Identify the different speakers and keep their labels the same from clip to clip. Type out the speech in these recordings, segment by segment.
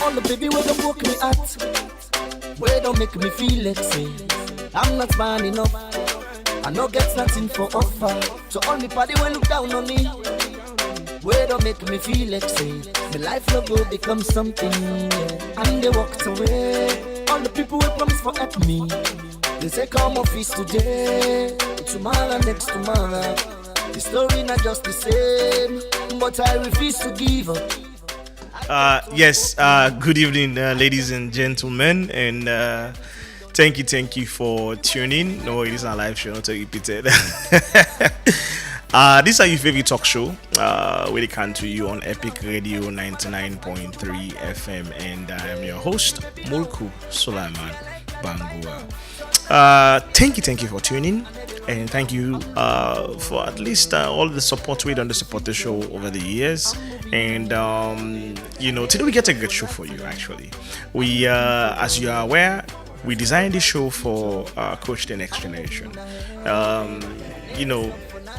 Speaker 1: all the baby where don't woke me at, where don't make me feel like say I'm not man enough. I no get nothing for offer. So all me party will look down on me, where don't make me feel like say my life no go become something. Yeah. And they walked away. All the people will promise for help me. They say come office today, tomorrow, next tomorrow. The story not just the same, but I refuse to give up.
Speaker 2: Yes, good evening, ladies and gentlemen, and thank you for tuning. No, it is a live show, not to repeat it. This is your favorite talk show. We come to you on Epic Radio 99.3 FM, and I am your host, Mulku Bangura. Thank you for tuning, and thank you for at least all the support we done to support the show over the years. And today we get a good show for you. Actually, we, as you are aware, we designed this show for Coach the Next Generation.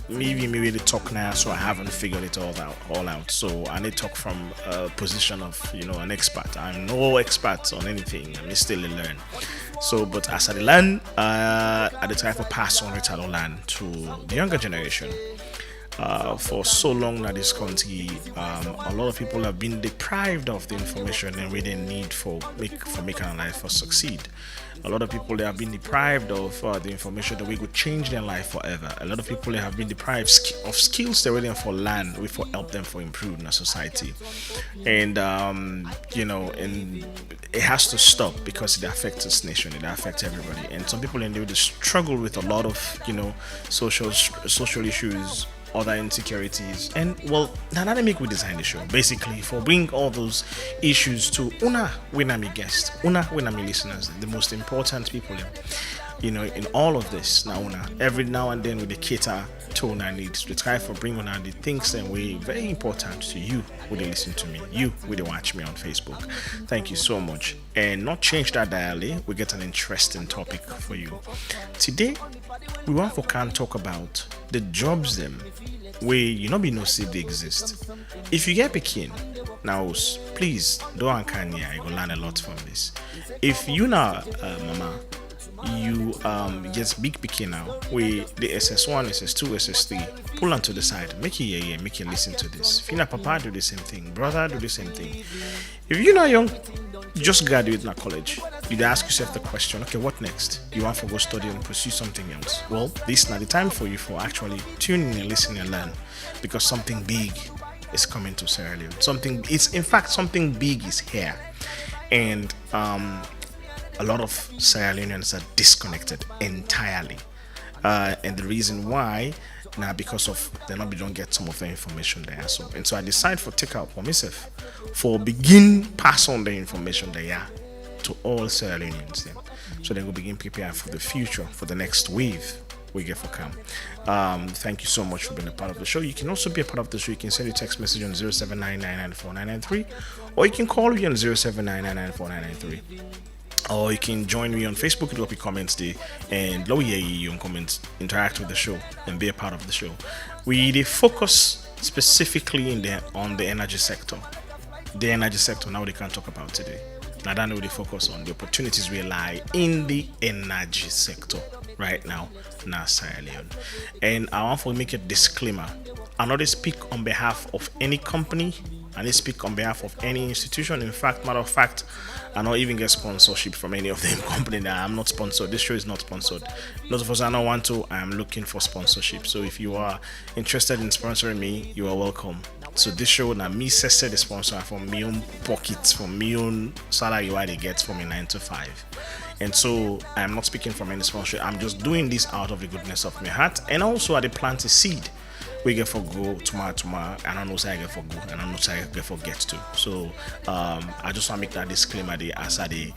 Speaker 2: Maybe the talk now, so I haven't figured it all out. So I need to talk from a position of an expert. I'm no expert on anything. I'm still a learn. So, but as I learn, I try to pass on it. I learn to the younger generation. For so long that this country, a lot of people have been deprived of the information and really need for making a life for succeed. A lot of people, they have been deprived of the information that we could change their life forever. A lot of people, they have been deprived of skills they're waiting for learn, we for help them for improve in our society. And and it has to stop because it affects this nation, it affects everybody. And some people in there, they struggle with a lot of social issues, other insecurities, and well, that make we design the show basically for bring all those issues to una when I'm a guest, una when I'm a listeners, the most important people in all of this. Now every now and then with the cater to una needs, we try for bring on the things that way very important to you who they listen to me, you who they watch me on Facebook. Thank you so much. And not change that dially, we get an interesting topic for you today. We want to talk about the jobs them where no see they exist. If you get picking now, please don't uncanny. I go learn a lot from this. If you now, mama, you get big picking now where the SS1, SS2, SS3 pull onto the side, make you make you listen to this. If you not papa, do the same thing, brother, do the same thing. If you're not young, just graduate in college, you'd ask yourself the question, okay, what next? You want to go study and pursue something else? Well, this is not the time for you for actually tuning and listening and learn, because something big is coming to Sierra Leone. Something big is here. And a lot of Sierra Leoneans are disconnected entirely. And the reason why, now because of they don't get some of the information there. So I decide for take out for myself for begin pass on the information there to all Sierra Leoneans then. So they will begin preparing for the future, for the next wave we get for come. Thank you so much for being a part of the show. You can also be a part of the show. You can send a text message on 0799949993, or you can call me on 0799949993. Or you can join me on Facebook, drop your comments there, and low you on comments, interact with the show, and be a part of the show. We focus specifically on the energy sector. The energy sector, now they can talk about today. Now that they focus on the opportunities we lie in the energy sector right now in Sierra Leone. And I want to make a disclaimer. I not speak on behalf of any company. I need to speak on behalf of any institution. In fact, matter of fact, I don't even get sponsorship from any of them company that I'm not sponsored. This show is not sponsored. Not of us I don't want to. I am looking for sponsorship. So if you are interested in sponsoring me, you are welcome. So this show now me said the sponsor from my own pockets, from my own salary I get from a 9 to 5. And so I am not speaking from any sponsorship. I'm just doing this out of the goodness of my heart. And also I plant a seed. We get for go tomorrow, and I know say I get for go, and I know say I get for get to. So I just want to make that disclaimer there as I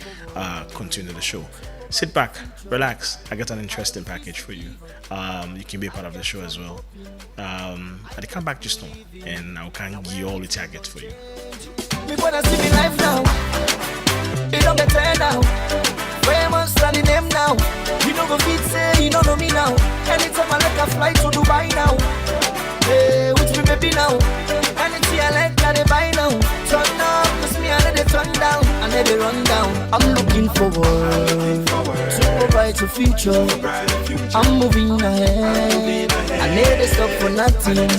Speaker 2: continue the show. Sit back, relax. I got an interesting package for you. You can be a part of the show as well. I come back just now, and I can give you all the target for you.
Speaker 1: Me wanna see me life now. It don't get better now. Famous standing them now. You know go fit say you don't know me now. Anytime I like a flight to Dubai now. Hey, with me baby now. Anything I like that they buy now. Turn up, cause me I let it turn down. they run down. I'm looking forward to a brighter future. I'm moving ahead. I never stop for nothing.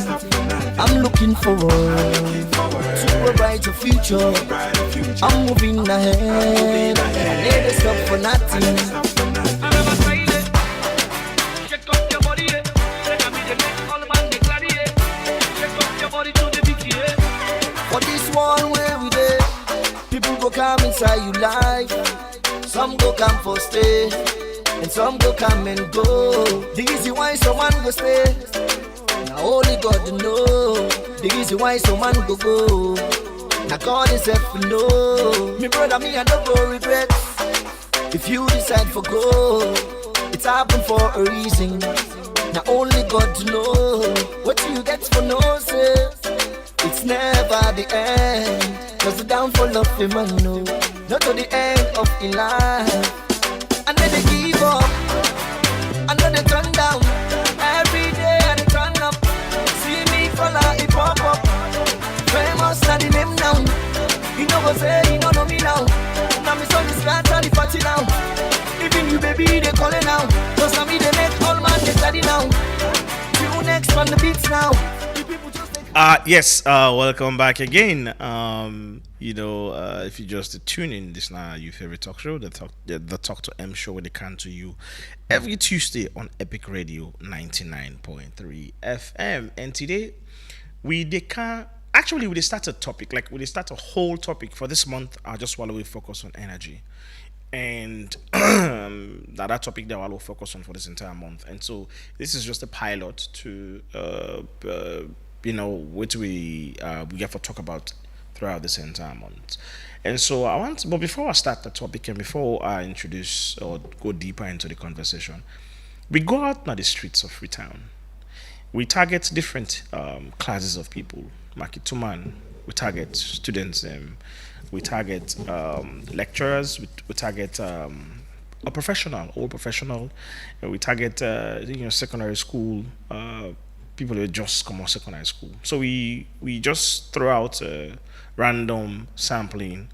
Speaker 1: I'm looking forward to a brighter future. I'm moving ahead. I never stop for nothing. For this one where we dey, people go come inside you life. Some go come for stay, and some go come and go. The reason why someone go stay, now only God know. The reason why someone go, now God himself know. Me brother, me I don't go regret. If you decide for go, it's happened for a reason. Now only God know. What you get for no say, it's never the end. Cause the downfall of a man, no, not to the end of a life. And then they give up, and then they turn down. Every day and they turn up. See me follow it pop up. Famous na the name now. You know go say, you know me now. Now me son is got the party now. Even you baby they calling now. Cause now me they make all man get ready now. You next on the beats now.
Speaker 2: Yes, welcome back again. If you just tune in, this now your favorite talk show, the Talk to M show, where they come to you every Tuesday on Epic Radio 99.3 FM. And today we start a topic, like we start a whole topic for this month. I just want to focus on energy. And that topic that I will focus on for this entire month. And so this is just a pilot to what we have to talk about throughout this entire month. And so but before I start the topic and before I introduce or go deeper into the conversation, we go out on the streets of Freetown. We target different classes of people. Makituman, we target students, we target lecturers, we target old professional, we target secondary school, people who just come out of secondary school. So we just throw out random sampling,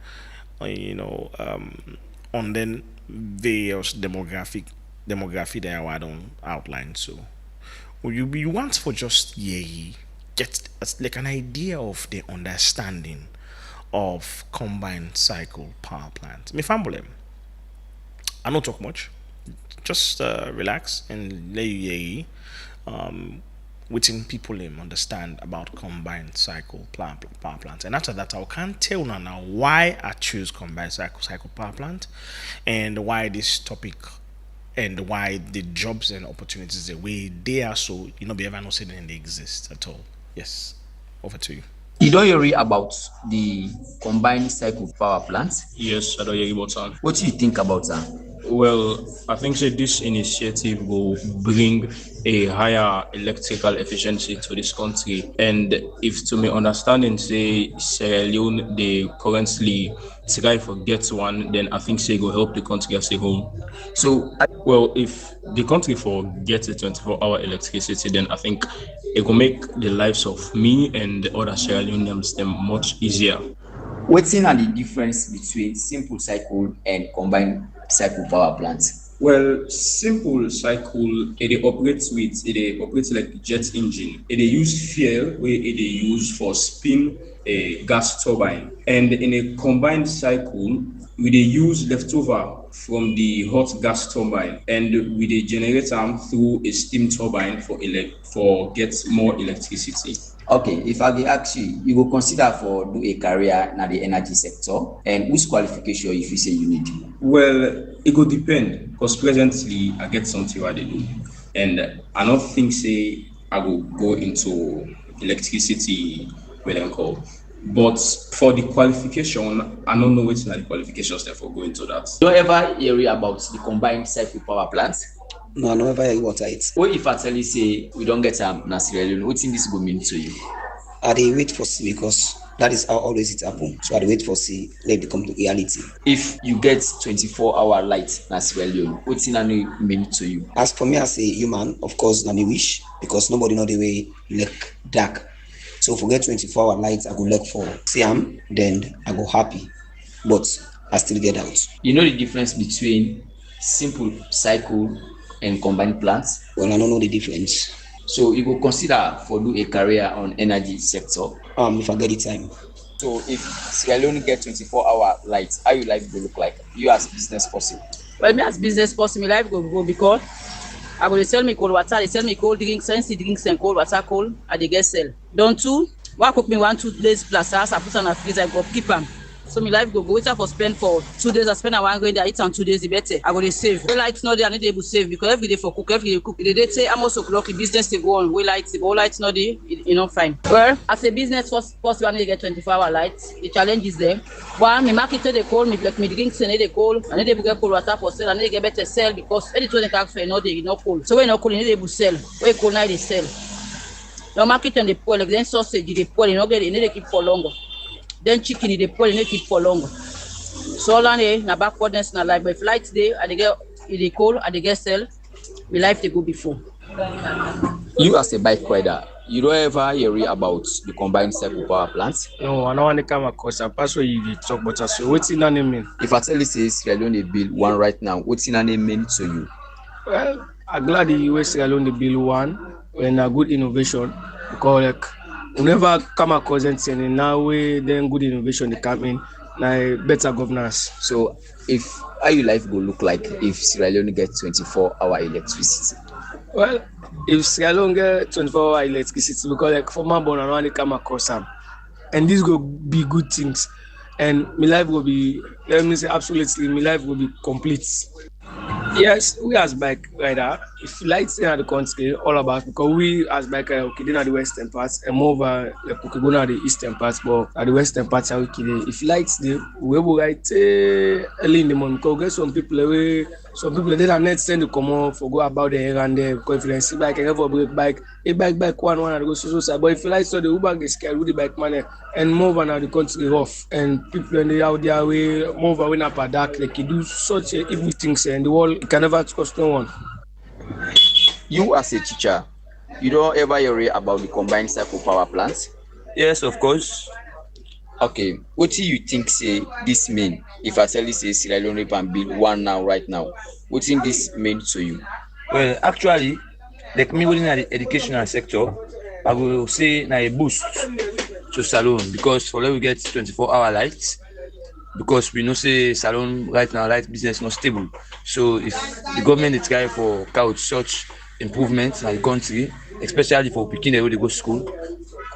Speaker 2: on then various demography that I don't outline. So we want for just get like an idea of the understanding of combined cycle power plant. Me famble I don't talk much. Just relax and let you within people understand about combined cycle power plant. And after that, I can't tell now why I choose combined cycle power plant and why this topic and why the jobs and opportunities the way they are, so be ever no saying they exist at all. Yes, over to you.
Speaker 3: You don't worry about the combined cycle power plant?
Speaker 4: Yes, I don't hear about that.
Speaker 3: What do you think about that?
Speaker 4: Well, I think that this initiative will bring a higher electrical efficiency to this country. And if to my understanding, say Sierra Leone, they currently try for get one, then I think they will help the country as a whole. So, well, if the country for get a 24-hour electricity, then I think it will make the lives of me and the other Sierra Leoneans them much easier.
Speaker 3: What's in the difference between simple cycle and combined cycle power plants?
Speaker 4: Well, simple cycle, it operates like jet engine. It use fuel where it use for spin a gas turbine. And in a combined cycle, we use leftover from the hot gas turbine and we generate them through a steam turbine for get more electricity.
Speaker 3: Okay, if I be ask you, you will consider for do a career in the energy sector, and which qualification if you say you need?
Speaker 4: Well, it could depend because presently I get something what they do, and I don't think say I will go into electricity when I call. But for the qualification, I don't know which are the qualifications therefore go into that.
Speaker 3: Don't ever hear about the combined cycle power plants?
Speaker 5: No, I never hear about it.
Speaker 3: What if I tell you say we don't get na Sierra Leone, what think this go mean to you?
Speaker 5: I dey wait for see because that is how always it happen. So I dey wait for see let it come to reality.
Speaker 3: If you get 24-hour light na Sierra Leone, what think that mean to you?
Speaker 5: As for me as a human, of course, na me wish because nobody know the way look dark. So if we get 24-hour light, I go look for see am, then I go happy. But I still get out.
Speaker 3: You know the difference between simple cycle and combined plants?
Speaker 5: Well, I don't know the difference.
Speaker 3: So you go consider for do a career on energy sector.
Speaker 5: If I get the time.
Speaker 3: So if Sierra Leone get 24-hour light, how your life go look like? You as business person.
Speaker 6: Well, me as business person, my life go because I go dey sell me cold water, they sell me cold drinks, fancy drinks and cold water cold, I dey get sell. Don two, why cook me 1-2 days plus house, I put on a freezer, I go keep am. So my life go wait for spend for 2 days, I spend on one grade, I eat on 2 days, the better. I go dey save. We light not there, I need to able save because every day for cook, every day cook. They say I'm also o'clock, the business to go on. We light, if all lights not there, you know fine. Well, as a business first I need to get 24-hour lights. The challenge is there. One, me market they call me like me drinks and they call. I need to get cold water for sale. I need to get better sell because anything they can for no day, no cold. So when no cold, you need to sell. When cold night they sell. No market and they pour like then sausage they pour. You know get, you need to keep for longer. Then chicken they pour, you need to keep for longer. So all na backwardness na life. But if lights day, I dey get they call, I dey get sell. My life they go before.
Speaker 3: You as a bike rider, you don't ever hear about the combined cycle power plants?
Speaker 4: No, I don't want to come across a pass where you dey talk, but I say, what's in that mean?
Speaker 3: If I tell you say Sierra Leone build one right now, what's in that mean to you?
Speaker 4: Well, I'm glad the US Sierra Leone build one and a good innovation because like we never come across anything in now way then good innovation they come in like better governance.
Speaker 3: So if how your life go look like if Sierra Leone get 24-hour electricity?
Speaker 4: Well, if Sierra Leone get 24-hour electricity because like for my born I don't want to come across them. And this will be good things. And my life will be, let me say absolutely, my life will be complete. Yes, we as bike rider, if you like staying at the country, all about because we as bike rider, okay, then at the western parts and more over like okay, go at the eastern parts, but at the western parts, okay, if you like stay, we will ride early in the morning because we get some people away. Some people they are not send to come out for go about the errand there because if you see bike, and never break bike, a bike one and go so side. But if you like so the Uber get scared with the bike money and move on the country rough and people when they out their way move away up at dark, they can do such a evil things and the world can never trust no one.
Speaker 3: You as a teacher, you don't ever worry about the combined cycle power plants?
Speaker 7: Yes, of course.
Speaker 3: Okay, what do you think say this mean? If I tell you say Sierra Leone can build one now, right now, what think this mean to you?
Speaker 7: Well, actually, like me within the educational sector, I will say na a boost to Salon because for we get 24-hour lights. Because we know say Salon right now light business not stable. So if the government is trying for couch such improvements in the country, especially for picking the way they go to school,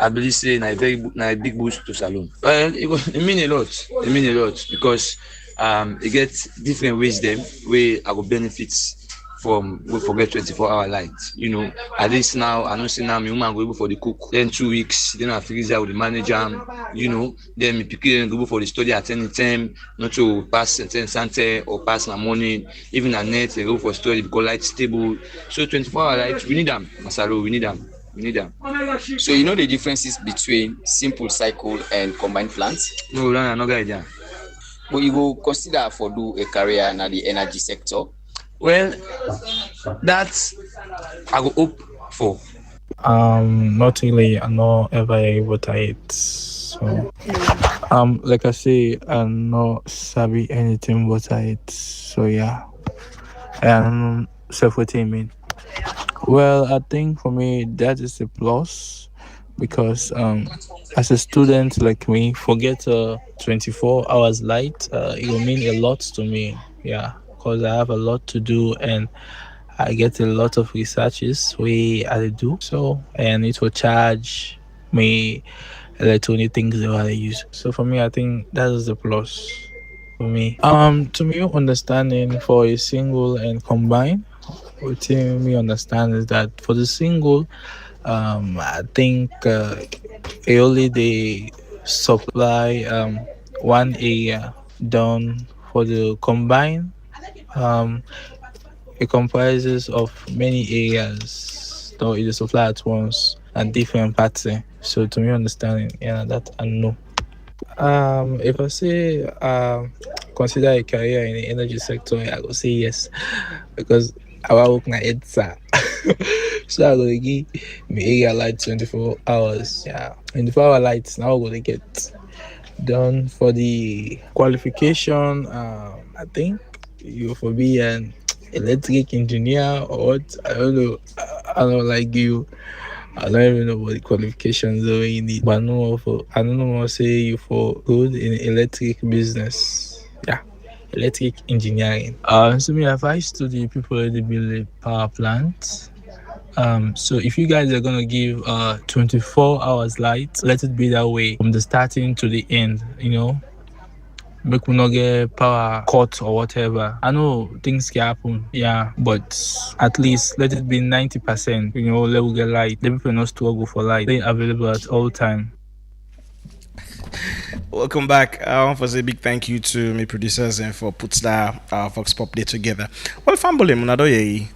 Speaker 7: I believe say na a big boost to Salon. Well, it mean a lot. It mean a lot because it gets different ways them where I go benefits from we forget 24-hour light. You know, at least now I know say now my woman go able for the cook. Then 2 weeks, then I freeze out with the manager. You know, then me pick go able for the study at any time, not to pass Sante or pass my morning, even at night they go for study because light stable. So 24-hour light, we need them. Masalo, we need them. We need them.
Speaker 3: So you know the differences between simple cycle and combined plants?
Speaker 7: No, no idea.
Speaker 3: But you go consider for do a career in the energy sector?
Speaker 7: Well, that's I go hope for.
Speaker 8: Not really. I'm not ever able to eat. So, like I say, I'm not savvy anything but I eat. So yeah, and self-esteem. Well, I think for me that is a plus because as a student like me, forget 24 hours light, it will mean a lot to me. Yeah, because I have a lot to do and I get a lot of researches we I do. So and it will charge me electronic things that I use. So for me, I think that is the plus for me. To me, understanding for a single and combined. What me understand is that for the single, I think only they supply one area done for the combine. It comprises of many areas, so it is supply at once and different pattern. So to me understanding, yeah, that I know. If I say consider a career in the energy sector, I will say yes because I work na EDSA. So I go give me area light 24 hours. Yeah, 24-hour lights now I'm gonna get Then for the qualification, I think you for be an electric engineer or what? I don't know. I don't like you. I don't even know what the qualifications are you need. But I don't know what say you for good in electric business. Yeah. Electric engineering. So me advice to the people that build a power plant. So if you guys are gonna give 24 hours light, let it be that way from the starting to the end, make we not get power cut or whatever. I know things can happen, yeah, but at least let it be 90%, let we get light. Let people not struggle for light. They available at all time.
Speaker 2: Welcome back. I want to say a big thank you to my producers and for put that Fox Pop Day together. Well, Family Munadoye,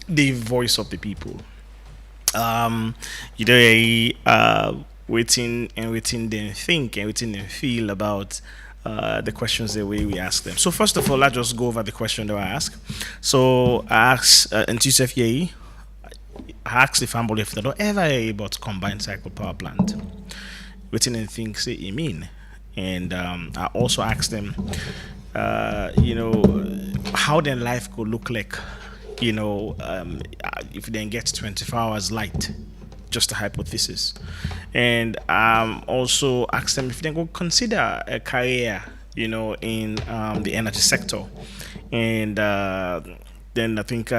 Speaker 2: the voice of the people. You know, waiting then think and waiting then feel about the questions the way we ask them. So first of all, let's just go over the question that I ask. So I asked Ntusef Yei, I asked the family if they don't ever hear about combined cycle power plant. Waiting and think say it mean. And I also asked them, how their life could look like, if they then get 24 hours light, just a hypothesis. And also asked them if they go consider a career, in the energy sector. And then I think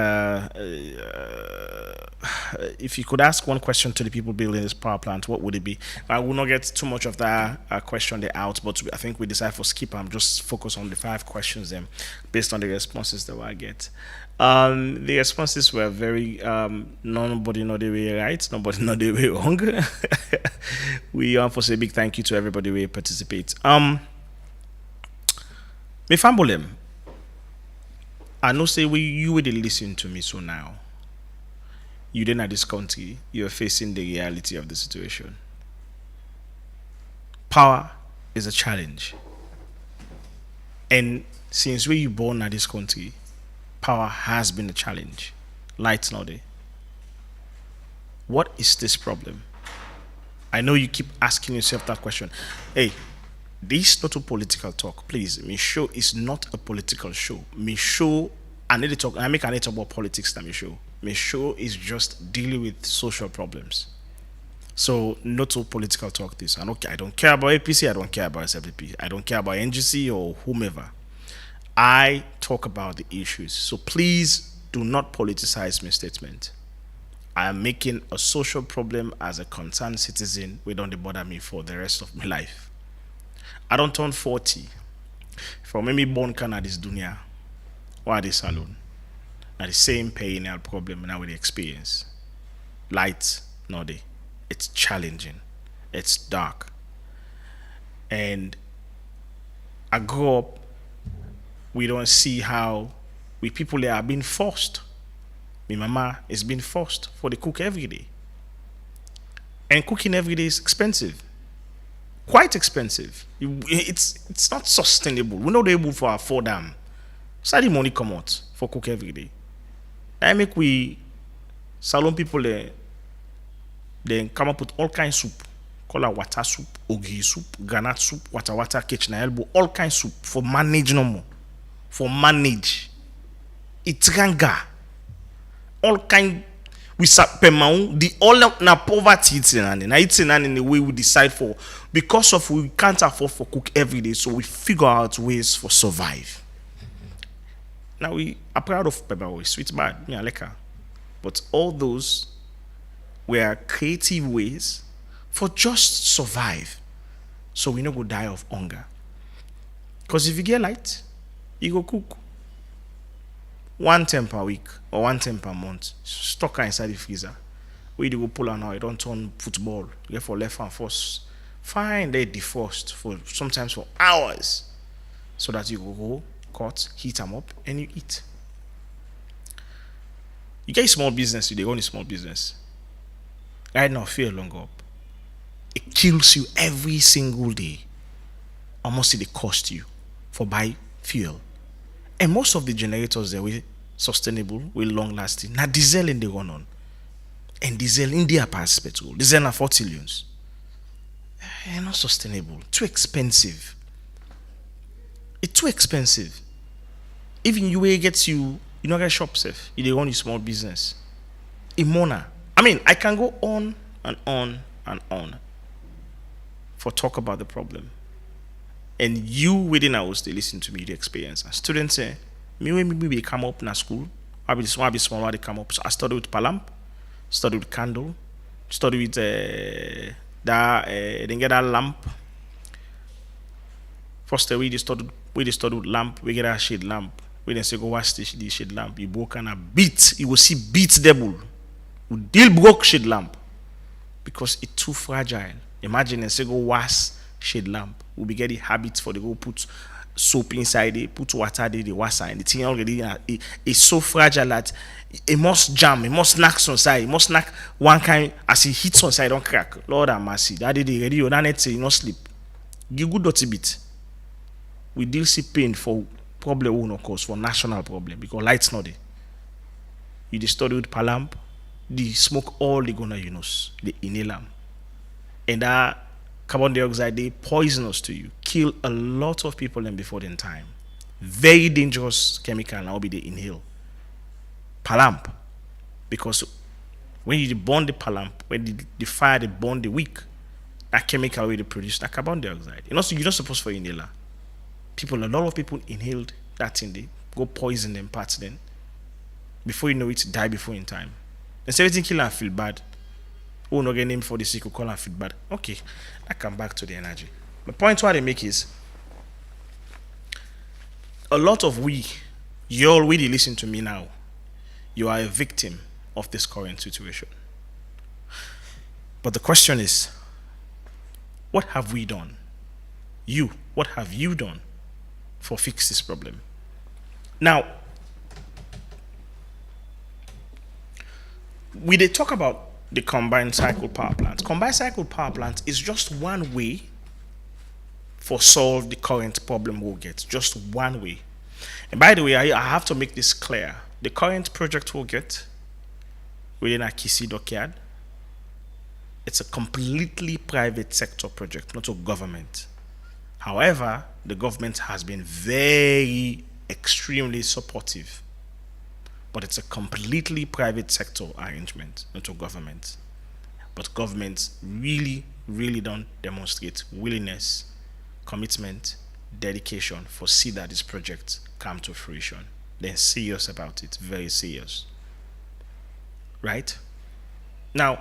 Speaker 2: if you could ask one question to the people building this power plant, what would it be? I will not get too much of that question there out, but I think we decided for skip. I'm just focus on the 5 questions then, based on the responses that I get. The responses were very nobody know the way right, nobody know the way wrong. We want to say a big thank you to everybody who participate. Me fambolem. I know say you would listen to me so now. You didn't at this country, you're facing the reality of the situation. Power is a challenge. And since we you born at this country, power has been a challenge. Lights not there. What is this problem? I know you keep asking yourself that question. Hey, this is not a political talk. Please, me show is not a political show. Me show I need to talk. I make a talk about politics. That me show. My show is just dealing with social problems. So not a political talk. This I don't care about APC. I don't care about SFDP. I don't care about NGC or whomever. I talk about the issues. So please do not politicize my statement. I am making a social problem as a concerned citizen. We don't bother me for the rest of my life. I don't turn 40. For me born can this dunya. Why this alone? Now the same pain and problem now with the experience. Light, no day. It's challenging. It's dark. And I grew up, we don't see how we people there are being forced. My mama is being forced for the cook every day. And cooking every day is expensive. Quite expensive. It's not sustainable. We're not able to afford them. So the money come out for cook every day. I make we salon people they come up with all kinds of soup. Call it water soup, ogi soup, granite soup, water, kitchen elbow, all kinds of soup for manage no more. For manage. It's ranga. All kind we sapemaun the all na poverty it's in the way we decide for because of we can't afford for cook every day, so we figure out ways for survive. Now we are proud of pepper, sweet bad, me and lekker. But all those were creative ways for just survive. So we not go die of hunger. Because if you get light, you go cook. 1 time per week or 1 time per month. Stock inside the freezer. We do go pull on now, you don't turn football. You get for left and force. Fine, they defrost for sometimes for hours. So that you go cut, heat them up, and you eat. You get a small business, you own a small business. Right now, fear long up. It kills you every single day. Almost it cost you for buy fuel. And most of the generators that were sustainable, will long lasting. Now diesel in the run on. And diesel in their pass petrol. Diesel na 4 trillions. not sustainable. Too expensive. It's too expensive. Even you way gets you not get shop safe. You dey run your small business. Imona. I mean, I can go on and on and on for talk about the problem. And you within hours they listen to me, the experience. And students say, me when we come up in school, I be small while they come up. So I study with palamp, study with candle, study with then get that lamp. First we they study with lamp, we get a shade lamp. We then say go watch the shade lamp. You broke and a beat, you will see beat devil. You deal broke shade lamp because it's too fragile. Imagine and say go wash shade lamp. We'll be getting habits for the go put soap inside it, put water there, the wash and the thing already it's so fragile that it must jam, it must knock on side, it must knock one kind as it hits on side, don't crack. Lord have mercy. That day they ready, you don't say you not sleep. You good dirty bit. We deal see pain for problem who no cause for national problem because lights not there. You dey study with palamp, the smoke all the gonna you know, the inhale am. And that carbon dioxide they poisonous to you, kill a lot of people and before their time. Very dangerous chemical now be the inhale. Palamp. Because when you burn the palamp, when the fire they burn the wick, that chemical will produce that carbon dioxide. You're not supposed for inhaler. A lot of people inhaled that thing, they go poison them parts then. Before you know it, die before in time. And so everything kill and feel bad. Oh, no get name for the sick who call and feel bad. Okay, I come back to the energy. The point what they make is a lot of you already listen to me now. You are a victim of this current situation. But the question is, what have we done? What have you done for fix this problem? Now, we did talk about the combined cycle power plant. Combined cycle power plant is just one way for solve the current problem we'll get. Just one way. And by the way, I have to make this clear. The current project we'll get within Akisi dockyard, it's a completely private sector project, not a government. However, the government has been very extremely supportive. But it's a completely private sector arrangement, not a government. But governments really, really don't demonstrate willingness, commitment, dedication for see that this project come to fruition. They're serious about it, very serious. Right? Now,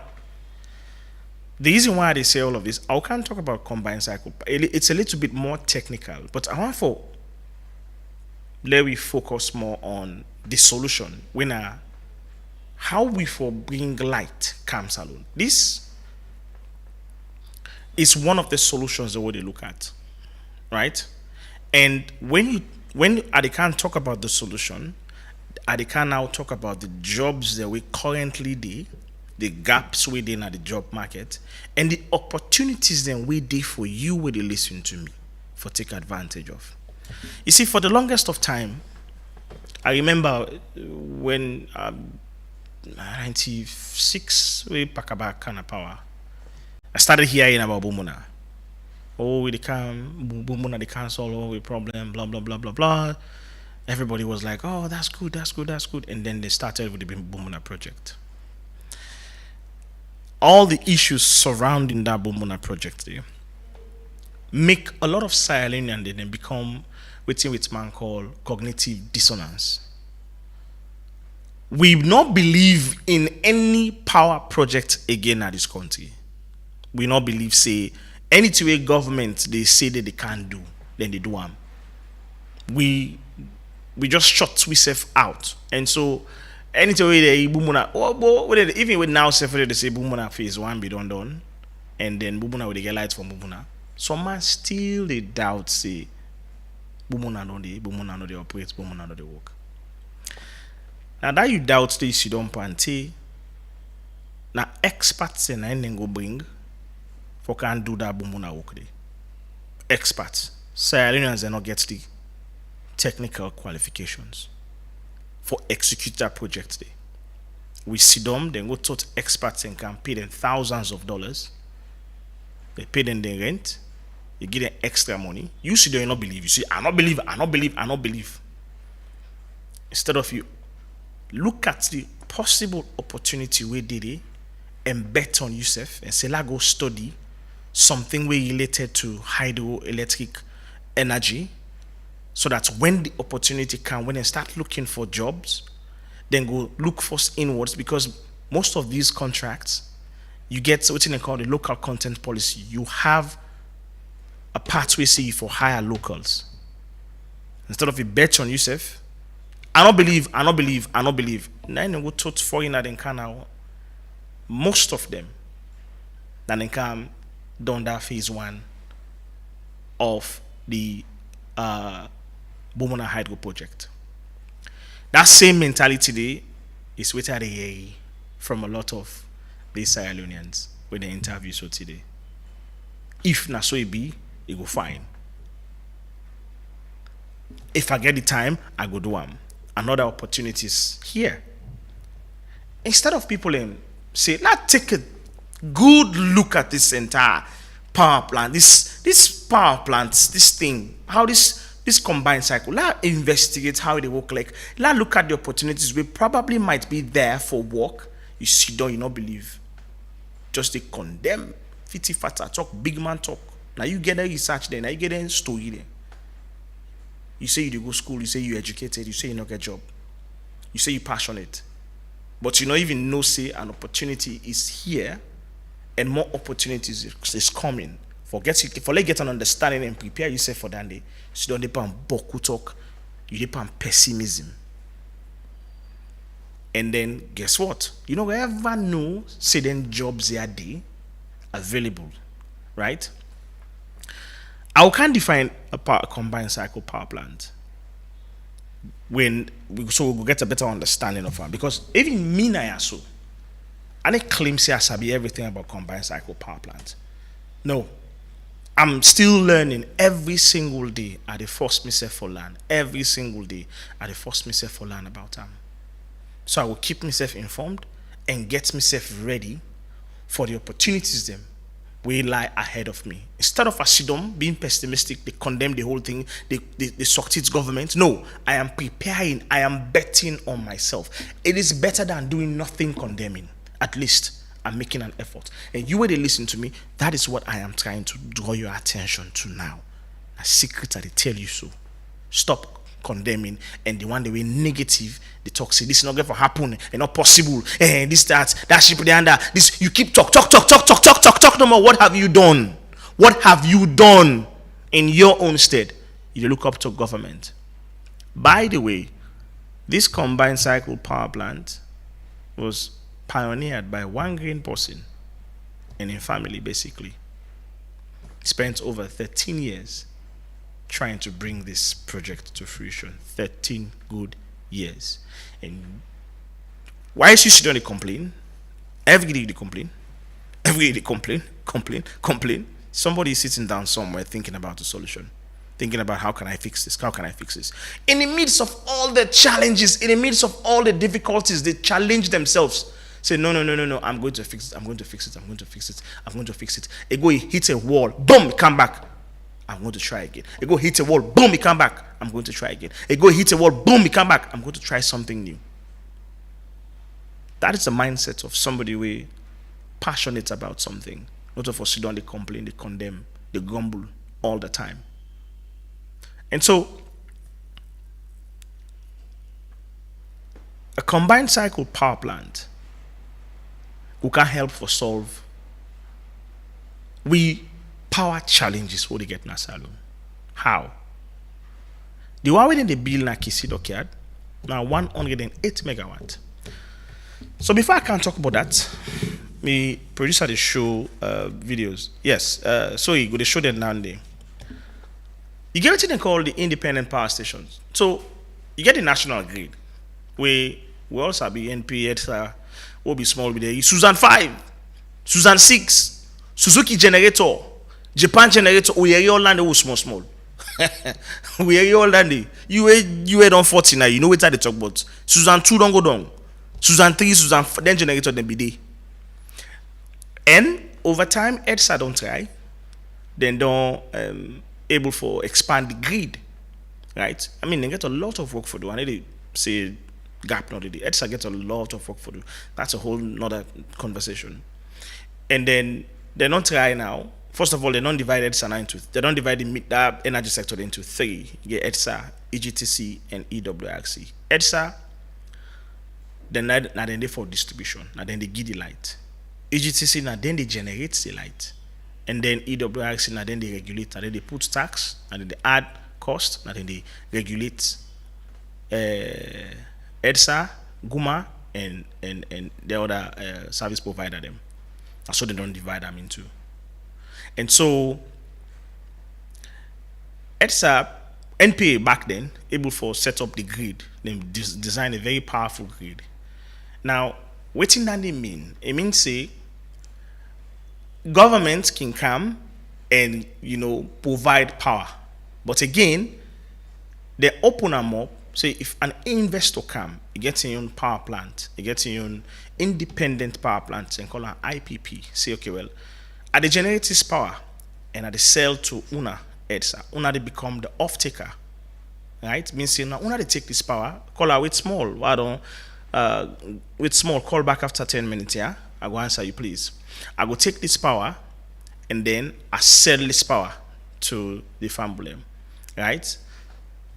Speaker 2: the reason why they say all of this, I can't talk about combined cycle. It's a little bit more technical, but I want let we focus more on the solution. How we for bring light comes alone. This is one of the solutions that they look at, right? And when I can't talk about the solution, I can now talk about the jobs that we currently do, the gaps within at the job market, and the opportunities then we do for you when they listen to me for take advantage of. You see, for the longest of time, I remember when 96 we pack about kind of power. I started hearing about Bumuna. Oh, Bumuna they can't solve all the problem, blah blah blah blah blah. Everybody was like, oh, that's good, that's good, that's good. And then they started with the Bumuna project. All the issues surrounding that Bumuna project there make a lot of Sierra Leonean then become what man called cognitive dissonance. We not believe in any power project again at this country. We not believe say anything government they say that they can't do, then they do them. We just shut ourselves out, and so anything they Bumuna, even with now they say Bumuna phase 1 be done, and then Bumuna will get lights from Bumuna. Some man still they doubt say Bumuna no they operate, Bumuna no they work. Now that you doubt this, you don't pante. Now experts and then go bring for can do that Bumuna work there. Experts. Sierra Leoneans they not get the technical qualifications for execute that project there. We see them, then go to experts and can pay them thousands of dollars They pay them the rent. You give them extra money. You see, they not believe. You see, I not believe. I not believe. I not believe. Instead of you look at the possible opportunity where did it and bet on yourself and say, "Let go study something related to hydroelectric energy," so that when the opportunity comes, when they start looking for jobs, then go look first inwards, because most of these contracts, you get what they call the local content policy. You have a pathway say for hire locals. Instead of you bet on yourself, I don't believe. Now you go to foreigner then can now. Most of them then they come down that phase 1 of the Bomona Hydro project. That same mentality today is what I hear from a lot of these Sierra Leoneans when they interview so today. If na so it be, it go fine. If I get the time, I go do them. Another opportunities here. Instead of people say, let's take a good look at this entire power plant, this power plants, this thing, how this combined cycle. Let's investigate how they work. Like, let's look at the opportunities we probably might be there for work. You sit down, you not believe. Just they condemn, fitty fata talk, big man talk. Now you get a research there, now you get a story there. You say you go school, you say you educated, you say you not get job. You say you passionate. But you don't even know, say an opportunity is here and more opportunities is coming. Let's get an understanding and prepare yourself for that day. So don't depend on boku talk, you depend on pessimism. And then guess what? You don't ever know, say then jobs are there available, right? I can define a combined cycle power plant so we'll get a better understanding of it. Because even me now, so I didn't claim say I sabi everything about combined cycle power plant. No, I'm still learning every single day. I dey force myself for learn every single day. I dey force myself for learn about them. So I will keep myself informed and get myself ready for the opportunities them will lie ahead of me. Instead of Asidom being pessimistic, they condemn the whole thing, they succeed government. No, I am preparing, I am betting on myself. It is better than doing nothing condemning. At least I'm making an effort. And you, when they listen to me, that is what I am trying to draw your attention to now. A secret that they tell you so. Stop condemning, and the one they were negative, they talk, say this is not going to happen, and not possible, and this, that ship there under this, you keep talk no more. What have you done? What have you done in your own state? You look up to government. By the way, this combined cycle power plant was pioneered by one green person and a family, basically. Spent over 13 years trying to bring this project to fruition. 13 good years. And why is she sitting complain? Every day they complain. Every day they complain. Somebody is sitting down somewhere thinking about the solution. Thinking about how can I fix this? How can I fix this? In the midst of all the challenges, in the midst of all the difficulties, they challenge themselves. Say, no, I'm going to fix it. They go hit a wall, boom, come back. I'm going to try again. They go hit a wall, boom, he come back. I'm going to try again. They go hit a wall, boom, he come back. I'm going to try something new. That is the mindset of somebody who passionate about something. Not of us sit down, they complain, they condemn, they grumble all the time. And so, a combined cycle power plant who can help for solve power challenges what they get in a salon. How? The one when they build na Kisidokiad now 108 megawatt. So before I can talk about that, me producer the show videos. Yes, so he go to show them now and then. You get what they call the independent power stations. So you get the national grid, where we also be NP, will be small with the Susan 5, Susan 6, Suzuki generator, Japan generator, we are all land small. We are all land. You are on 40 now, you know what they talk about. Susan 2 don't go down. Susan 3, Susan 4, then generator then be there. And over time, EDSA don't try. then don't able for expand the grid, right? I mean, they get a lot of work for do, and they say gap not the EDSA gets a lot of work for do. That's a whole nother conversation. And then they don't try now. First of all, they don't divide EDSA now into, they don't divide the energy sector into three. You get EDSA, EGTC, and EWRC. EDSA, then they for distribution, now then they give the light. EGTC, now then they generate the light. And then EWRC, now then they regulate, now then they put tax, and then they add cost, now then they regulate EDSA, GUMA, and the other service provider them. So they don't divide them into. And so EDSA, NPA back then, able for set up the grid, they design a very powerful grid. Now, what does that mean? It means say government can come and provide power. But again, they open them up. Say if an investor come, he gets your own power plant, he gets your own independent power plant and call it IPP. Say, okay, well, at the generate this power and at the sell to Una EDSA, Una they become the off-taker. Right? Means say now Una they take this power, call her with small. Why don't with small, call back after 10 minutes, yeah? I go answer you, please. I go take this power and then I sell this power to the family. Right?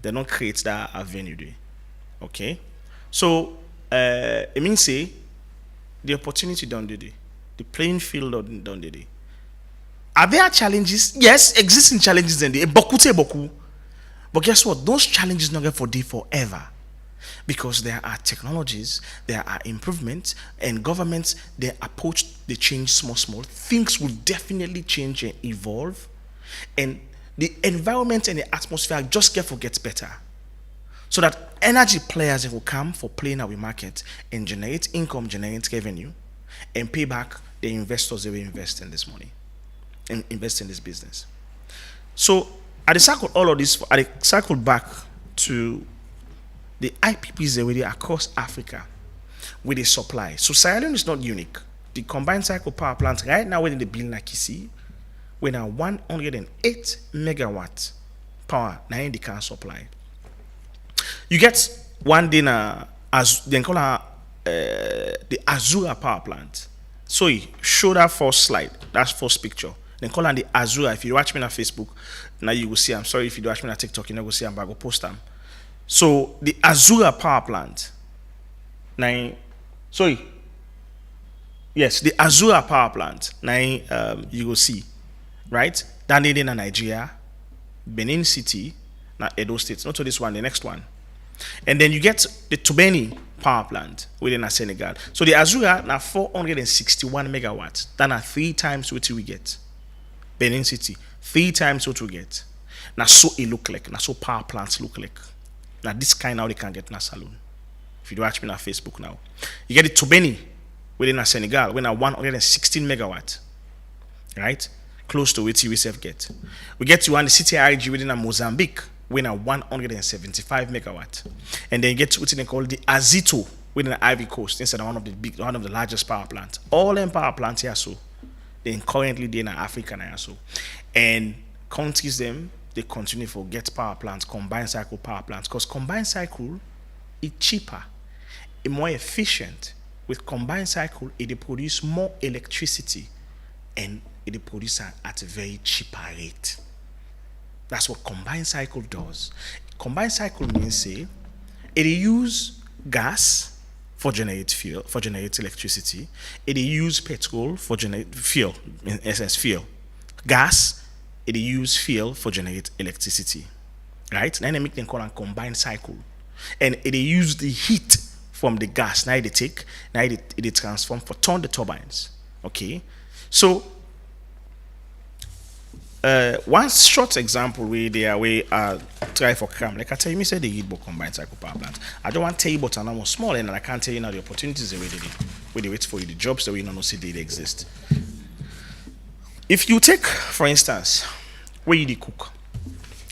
Speaker 2: They don't create that avenue there. Okay? So it means say the opportunity don't do it. The playing field don't do it. Are there challenges? Yes, existing challenges in there. Boku. But guess what? Those challenges not get for day forever. Because there are technologies, there are improvements, and governments, their approach, they change small. Things will definitely change and evolve. And the environment and the atmosphere just get better. So that energy players will come for playing our market and generate income, generate revenue, and pay back the investors that will invest in this money and invest in this business. So I circle all of this, I circle back to the IPPs already across Africa with a supply. So Sierra Leone is not unique. The combined cycle power plant right now within the building like you see, we now 108 megawatt power now in the can supply. You get one day now as they call her the Azura power plant. So show that first slide, that's first picture. Then call her the Azura. If you watch me on Facebook, now you will see. I'm sorry if you watch me on TikTok, you know go see. I'm going to post them. So the Azura power plant. Now, yes, the Azura power plant. Now you will see, right? That in Nigeria, Benin City, now Edo State. Not to this one, the next one. And then you get the Tubeni power plant within Senegal. So the Azura now 461 megawatts. That are 3 times what we get. Benin City, 3 times what we get. Now so it look like. Now so power plants look like. Now this kind now they can get in a saloon. If you do watch me on Facebook now. You get the Tubeni within Senegal, when 116 megawatt. Right? Close to what we self get. We get to one the CTIG within Mozambique, when 175 megawatt. And then you get to what they call the Azito within the Ivory Coast, instead of one of the largest power plants. All them power plants here so. Then currently they're in Africa now so. And countries them they continue to get power plants, combined cycle power plants, because combined cycle is cheaper, it's more efficient. With combined cycle, it produce more electricity and it produce at a very cheaper rate. That's what combined cycle does. Combined cycle means say it use gas for generate fuel, for generate electricity. It use petrol for generate fuel, in essence fuel. Gas, it use fuel for generate electricity. Right? Then they make them call a combined cycle. And it use the heat from the gas. Now they take, now it transform for turn the turbines. Okay? So one short example where they are try for cram. Like I tell you, me say they need both combined cycle power plant. I don't want to tell you but I know small and I can't tell you now the opportunities where they wait for you, the jobs that we don't see they exist. If you take, for instance, where you cook,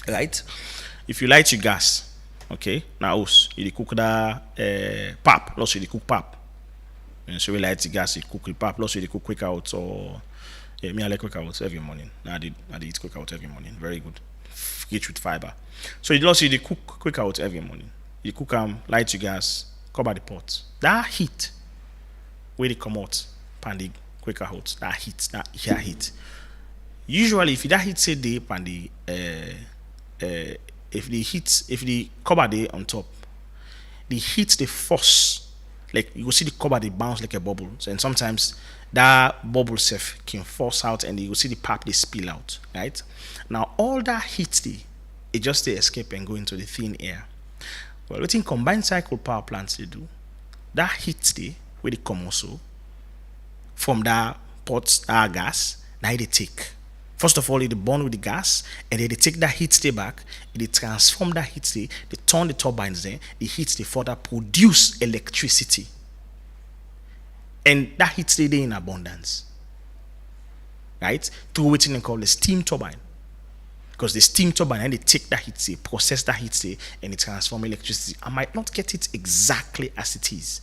Speaker 2: right? If you light your gas, okay, now you cook the pap, also you cook pap. And so we light the gas, you cook the pap, also you cook quick out or Yeah, me I like cookouts every morning. I did eat cookout every morning. Very good. Rich with fiber. So you also you cook cookout every morning. You cook light to gas, cover the pot. That heat where they come out, pan the quicker hot, that heat. Usually if that heat say deep and the if the cover day on top, the heat they force, like you will see the cover they bounce like a bubble. So, and sometimes that bubble self can force out and you will see the pap they spill out, right? Now all that heat it just they escape and go into the thin air. Well, what in combined cycle power plants they do, that heat where they come also from that pot gas, now they take. First of all, they burn with the gas, and then they take that heat back, and they transform that heat they turn the turbines there, the heat further produce electricity. And that heat they in abundance. Right? Through what they call the steam turbine. Because the steam turbine, and they take that heat process that heat and they transform electricity. I might not get it exactly as it is,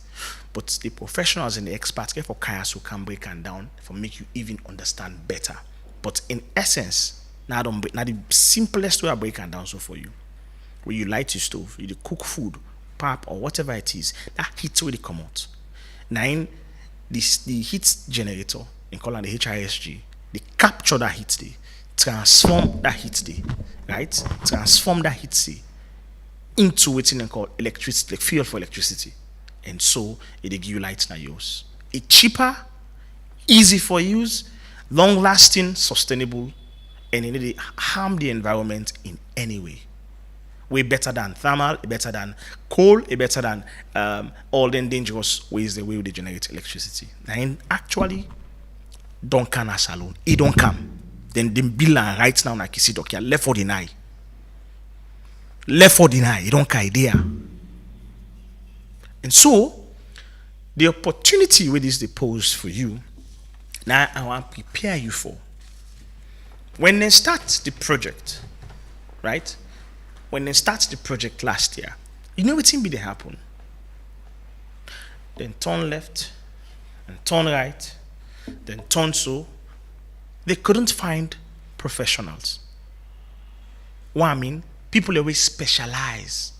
Speaker 2: but the professionals and the experts get for Kaya so can break and down for make you even understand better. But in essence, now the simplest way I break and down so for you, when you light your stove, you cook food, pap or whatever it is, that heat will come out. Now in the heat generator, in call the HISG, they capture that heat transform that heat right? Transform that heat into what they call electricity, like fuel for electricity. And so it give you light now yours. It's cheaper, easy for use, long lasting, sustainable, and it harm the environment in any way. Way better than thermal, better than coal, better than all the dangerous ways the way they generate electricity. Now actually don't can us alone. It don't come. Then the bill right now like you see doctor left for deny. Left for deny, you don't care idea. And so the opportunity with this they pose for you, now I want to prepare you for. When they start the project, right? When they start the project last year, you know what thing be they happen? Then turn left and turn right, then turn so. They couldn't find professionals. What I mean, people always specialize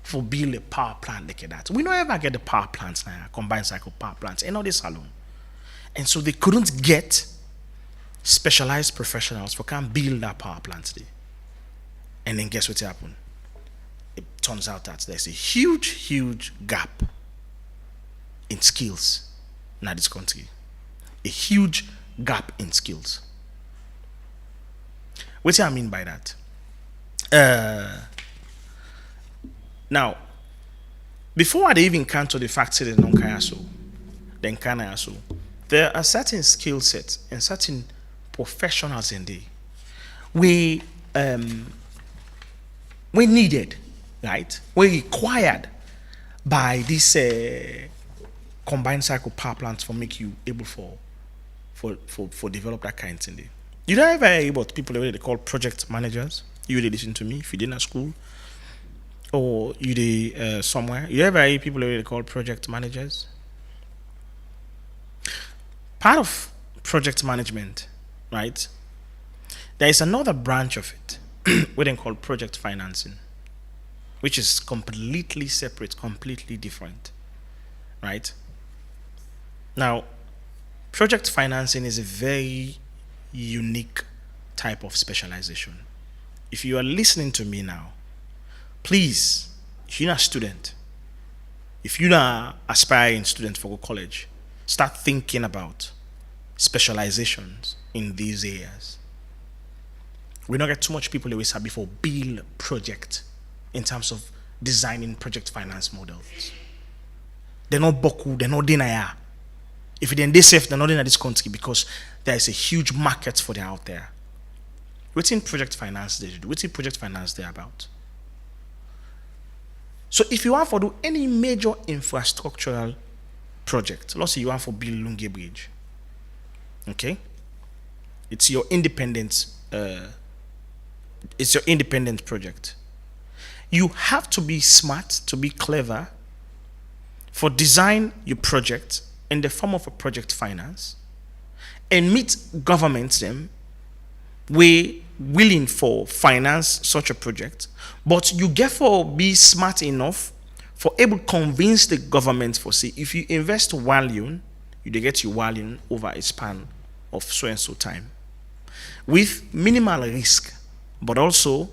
Speaker 2: for build a power plant like that. We don't ever get the power plants now, combined cycle power plants, and all this alone. And so they couldn't get specialized professionals for can build that power plant today. And then guess what happened? It turns out that there's a huge gap in skills in this country. A huge gap in skills. What do I mean by that? Now, before I even come to the fact that non kayaso, then kanayaso, there are certain skill sets and certain professionals in there we needed, right? We required by this combined cycle power plants for make you able for develop that kind of thing. You don't ever hear about people they call project managers. You really listen to me if you didn't at school or you did somewhere. You ever hear people they call project managers? Part of project management, right? There is another branch of it, what they call project financing, which is completely separate, completely different, right? Now, project financing is a very unique type of specialization. If you are listening to me now, please, if you're not a student, if you're not aspiring student for college, start thinking about specializations in these areas. We don't get too much people always happy for build project in terms of designing project finance models. They're not boku, they're not dinaya. If they safe, they're not in this country because there is a huge market for them out there. What's in project finance they do? What's in project finance they're about? So if you want to do any major infrastructural project, let's say you want to build Lunge Bridge, okay? It's your independent project. You have to be smart, to be clever, for design your project in the form of a project finance, and meet governments them we willing for finance such a project, but you get for be smart enough for able to convince the government for say if you invest 1 million, you dey get your 1 million over a span of so and so time with minimal risk, but also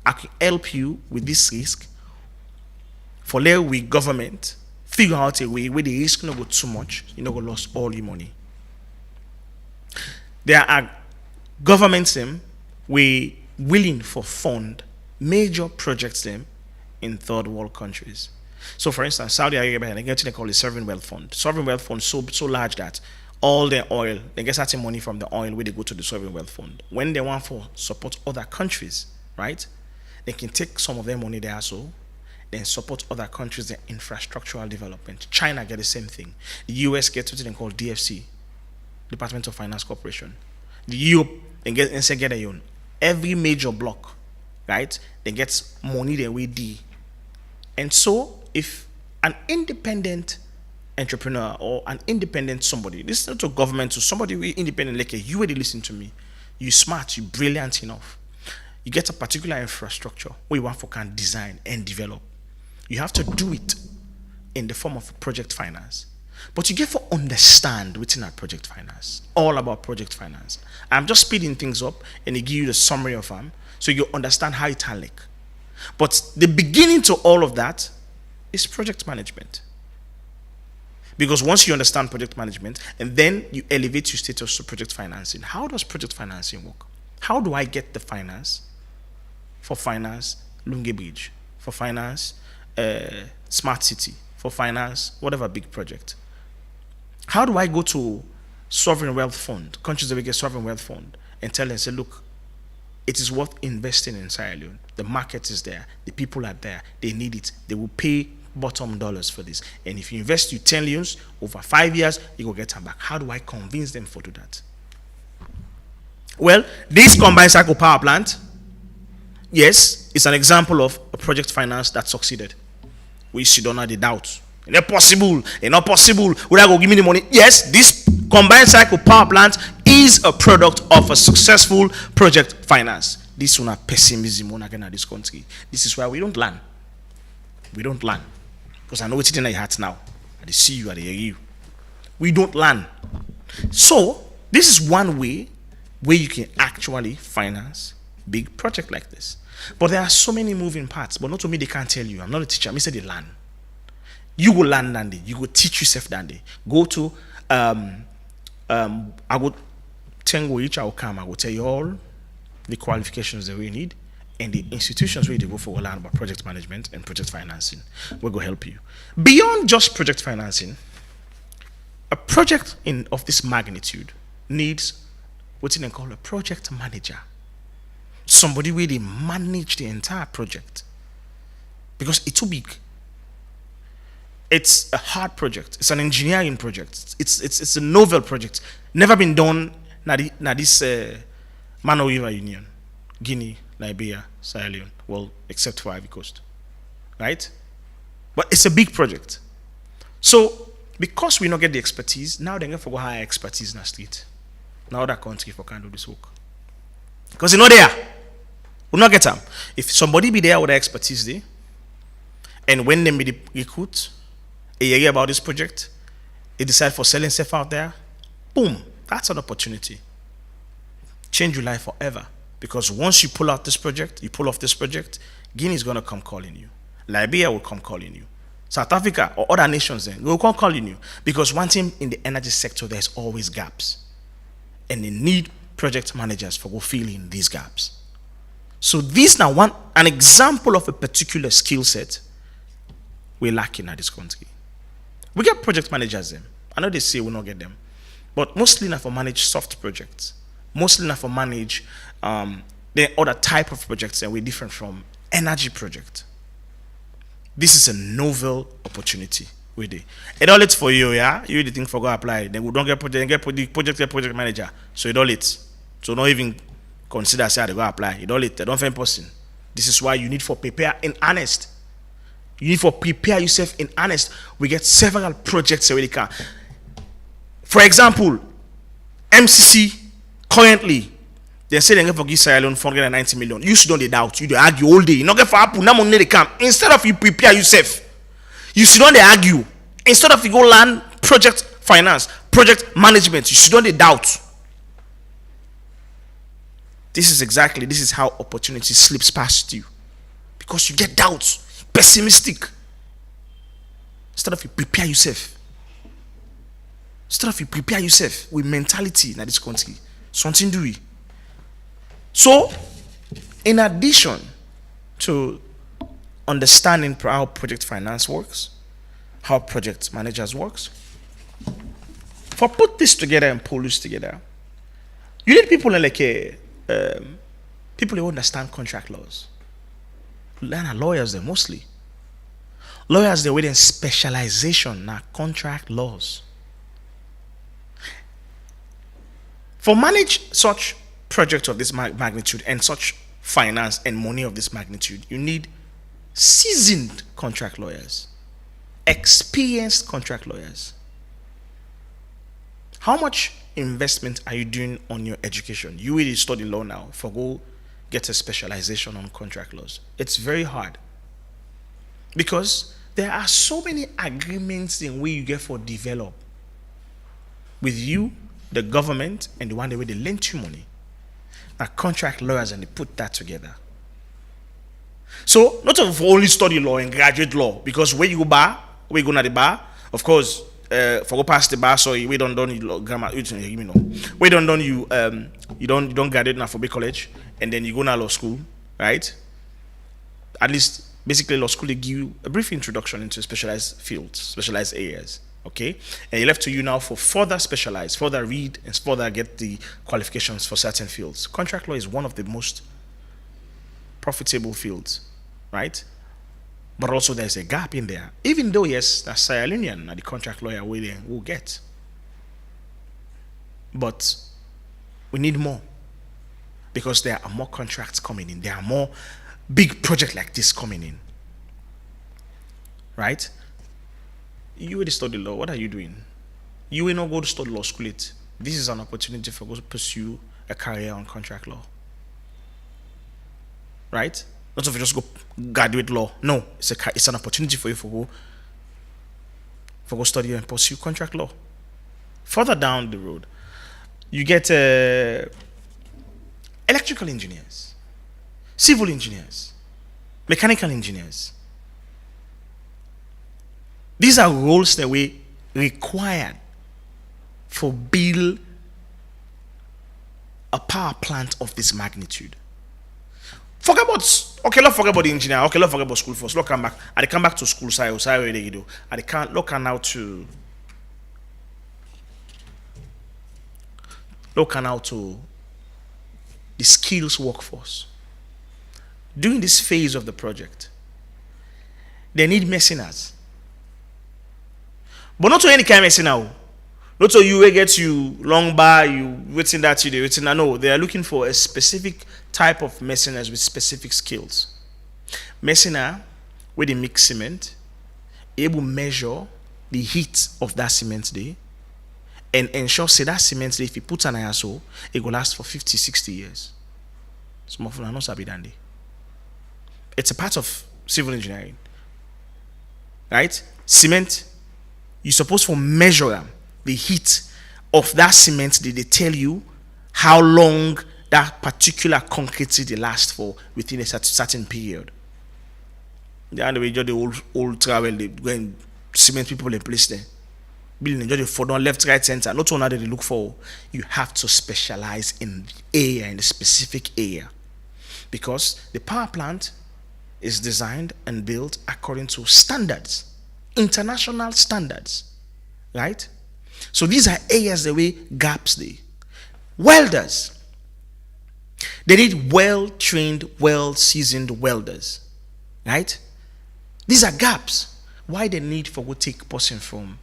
Speaker 2: I can help you with this risk for let we government figure out a way where the risk not go too much, you not go lost all your money. There are governments them we willing for fund major projects them in third world countries. So for instance, Saudi Arabia, they get what they call a sovereign wealth fund. Sovereign wealth fund so large that all their oil, they get certain money from the oil where they go to the sovereign wealth fund. When they want for support other countries, right? They can take some of their money there so then support other countries their infrastructural development. China get the same thing. The US gets what they call DFC, Department of Finance Corporation. The Europe they get their own. Every major block, right? They get money their way D. And so if an independent entrepreneur or an independent somebody, this is not a government, to somebody who independent like you already listen to me, you smart, you brilliant enough. You get a particular infrastructure where you want for can design and develop. You have to do it in the form of project finance. But you get to understand within that project finance, all about project finance. I'm just speeding things up and I give you the summary of them so you understand how it look. But the beginning to all of that is project management. Because once you understand project management and then you elevate your status to project financing, how does project financing work? How do I get the finance for finance Lunge Bridge, for finance Smart City, for finance whatever big project? How do I go to sovereign wealth fund, countries that we get sovereign wealth fund, and tell them, say, look, it is worth investing in Sierra Leone. The market is there, the people are there, they need it, they will pay bottom dollars for this. And if you invest you 10 millions over 5 years, you will get them back. How do I convince them for do that? Well, this combined cycle power plant, yes, it's an example of a project finance that succeeded. We should not have the doubt. It's not possible. It's not possible. Would I go give me the money? Yes, this combined cycle power plant is a product of a successful project finance. This one pessimism again in this country. This is why we don't learn. We don't learn. Because I know it's in your heart now. I see you, I hear you. We don't learn. So this is one way where you can actually finance big project like this. But there are so many moving parts. But not to me, they can't tell you. I'm not a teacher. I say they learn. You will learn that day. You will teach yourself that day. Go to I would tell each I will come. I will tell you all the qualifications that we need and the institutions where they go for learn about project management and project financing. We'll go help you. Beyond just project financing, a project of this magnitude needs what they call a project manager. Somebody where they manage the entire project. Because it's too big. It's a hard project. It's an engineering project. It's a novel project. Never been done na this Mano River Union, Guinea, Liberia, Sierra Leone. Well, except for Ivory Coast, right? But it's a big project. So because we don't get the expertise, now they're going to go hire expertise in the street. Now that country for can do this work. Because you're not there. We'll not get them. If somebody be there with the expertise there, and when they be the recruit, a year about this project, they decide for selling stuff out there, boom, that's an opportunity. Change your life forever. Because once you pull out this project, you pull off this project, Guinea is going to come calling you. Liberia will come calling you. South Africa or other nations then will come calling you. Because one thing in the energy sector, there's always gaps. And they need project managers for filling these gaps. So this now an example of a particular skill set we're lacking at this country. We get project managers then. I know they say we'll not get them. But mostly not for manage soft projects. Mostly not for manage the other type of projects that we're different from energy project. This is a novel opportunity. It all it's for you, yeah? You the thing for go apply. Then we don't get project manager. So it all it's. So don't even consider say they go apply. It all it. They don't find person. This is why you need for prepare in earnest. You need for prepare yourself in earnest. We get several projects already can. For example, MCC currently they say they get for give Sierra Leone 490 million. You should don't doubt. You dey argue all day. You not get for Apple. Now money they come. Instead of you prepare yourself, you should don't argue. Instead of you go learn project finance, project management, you should don't doubt. This is how opportunity slips past you, because you get doubts, pessimistic. Instead of you prepare yourself. Instead of you prepare yourself with mentality in this country, something do we. So, in addition to understanding how project finance works, how project managers works, for put this together and pull this together, you need people like people who understand contract laws. Learn are lawyers there mostly. Lawyers they with specialization na contract laws. For manage such projects of this magnitude and such finance and money of this magnitude, you need seasoned contract lawyers, experienced contract lawyers. How much investment are you doing on your education? You really study law now for go get a specialization on contract laws. It's very hard because there are so many agreements in way you get for develop with you, the government, and the one the way they lend you money. Now contract lawyers and they put that together. So not of only study law and graduate law, because where you go bar, where you go to the bar, of course, for go past the bar, so we don't you grammar, we don't you don't graduate now for big college, and then you go now law school, right? At least basically law school they give you a brief introduction into specialized fields, specialized areas. Okay, and you left to you now for further specialize, further read, and further get the qualifications for certain fields. Contract law is one of the most profitable fields, right? But also there's a gap in there. Even though yes, that's Sierra Leonean and the contract lawyer will get, but we need more because there are more contracts coming in. There are more big projects like this coming in, right? You will study law. What are you doing? You will not go to study law school. This is an opportunity for you to pursue a career on contract law. Right? Not if you just go graduate law. No, it's an opportunity for you for go study and pursue contract law. Further down the road, you get electrical engineers, civil engineers, mechanical engineers. These are roles that we required for build a power plant of this magnitude. Forget about the engineer. Okay, let's forget about school first. Look, come back. I come back to school. Sorry, where you do. I can't look now to the skills workforce. During this phase of the project, they need mercenaries. But not to any kind of mercenary. Not to you will get you long bar, you waiting that you do waiting. No, they are looking for a specific type of mercenaries with specific skills. Mercenary, where they mix cement, able to measure the heat of that cement day and ensure say that cement day, if you put an ISO, it will last for 50, 60 years. Some of them are not sabi dandy. It's a part of civil engineering. Right? Cement, you're supposed to measure the heat of that cement. They tell you how long that particular concrete they last for within a certain period. The other way, just the old travel, they go and cement people in place there. Building just for down left, right, center. Not only that they look for, you have to specialize in the area, in the specific area, because the power plant is designed and built according to standards. International standards, right? So these are areas the way gaps they. Welders, they need well-trained, well-seasoned welders, right? These are gaps. Why the need for go take person from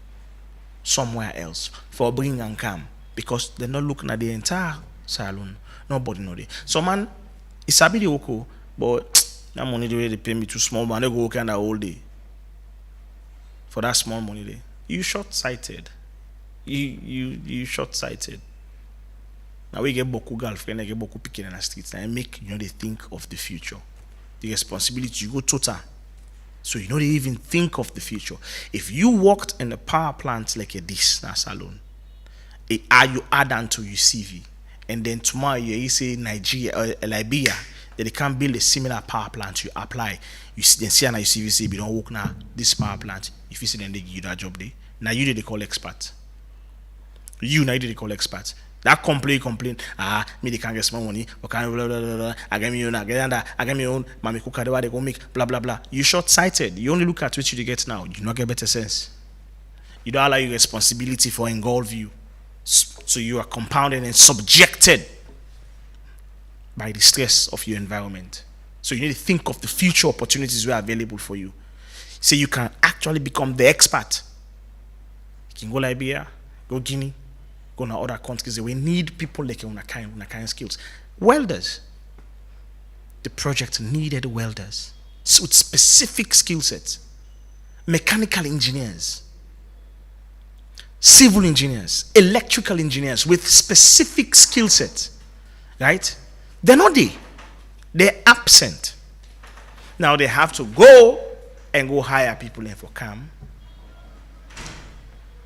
Speaker 2: somewhere else for bring and come? Because they're not looking at the entire salon. Nobody know they. So man, it's a bit okay, but that money they pay me too small, man. They go work under all day. For that small money there, you short-sighted. You short-sighted. Now we get boku girlfriend, I get boku picking in the streets. And make they think of the future. The responsibility you go total. So they even think of the future. If you worked in a power plant like a this now salon, you add onto your CV, and then tomorrow you say Nigeria or Liberia, that they can build a similar power plant, you apply, you then see on your CV say you don't work now this power plant. If you see then they give you that job there. Now you did they call expert. You now did they call expert. That complain, me they can't get small money, or can't blah blah blah blah. I get me own, I get me own, mommy cook they go make blah blah blah. You short-sighted. You only look at what you get now. You do not get better sense. You don't allow your responsibility for engulf you. So you are compounded and subjected by the stress of your environment. So you need to think of the future opportunities that are available for you. So you can actually become the expert. You can go Liberia, go Guinea, go to other countries. We need people like una kind skills. Welders. The project needed welders with specific skill sets. Mechanical engineers, civil engineers, electrical engineers with specific skill sets. Right? They're not there. They're absent. Now they have to go hire people in for CAM.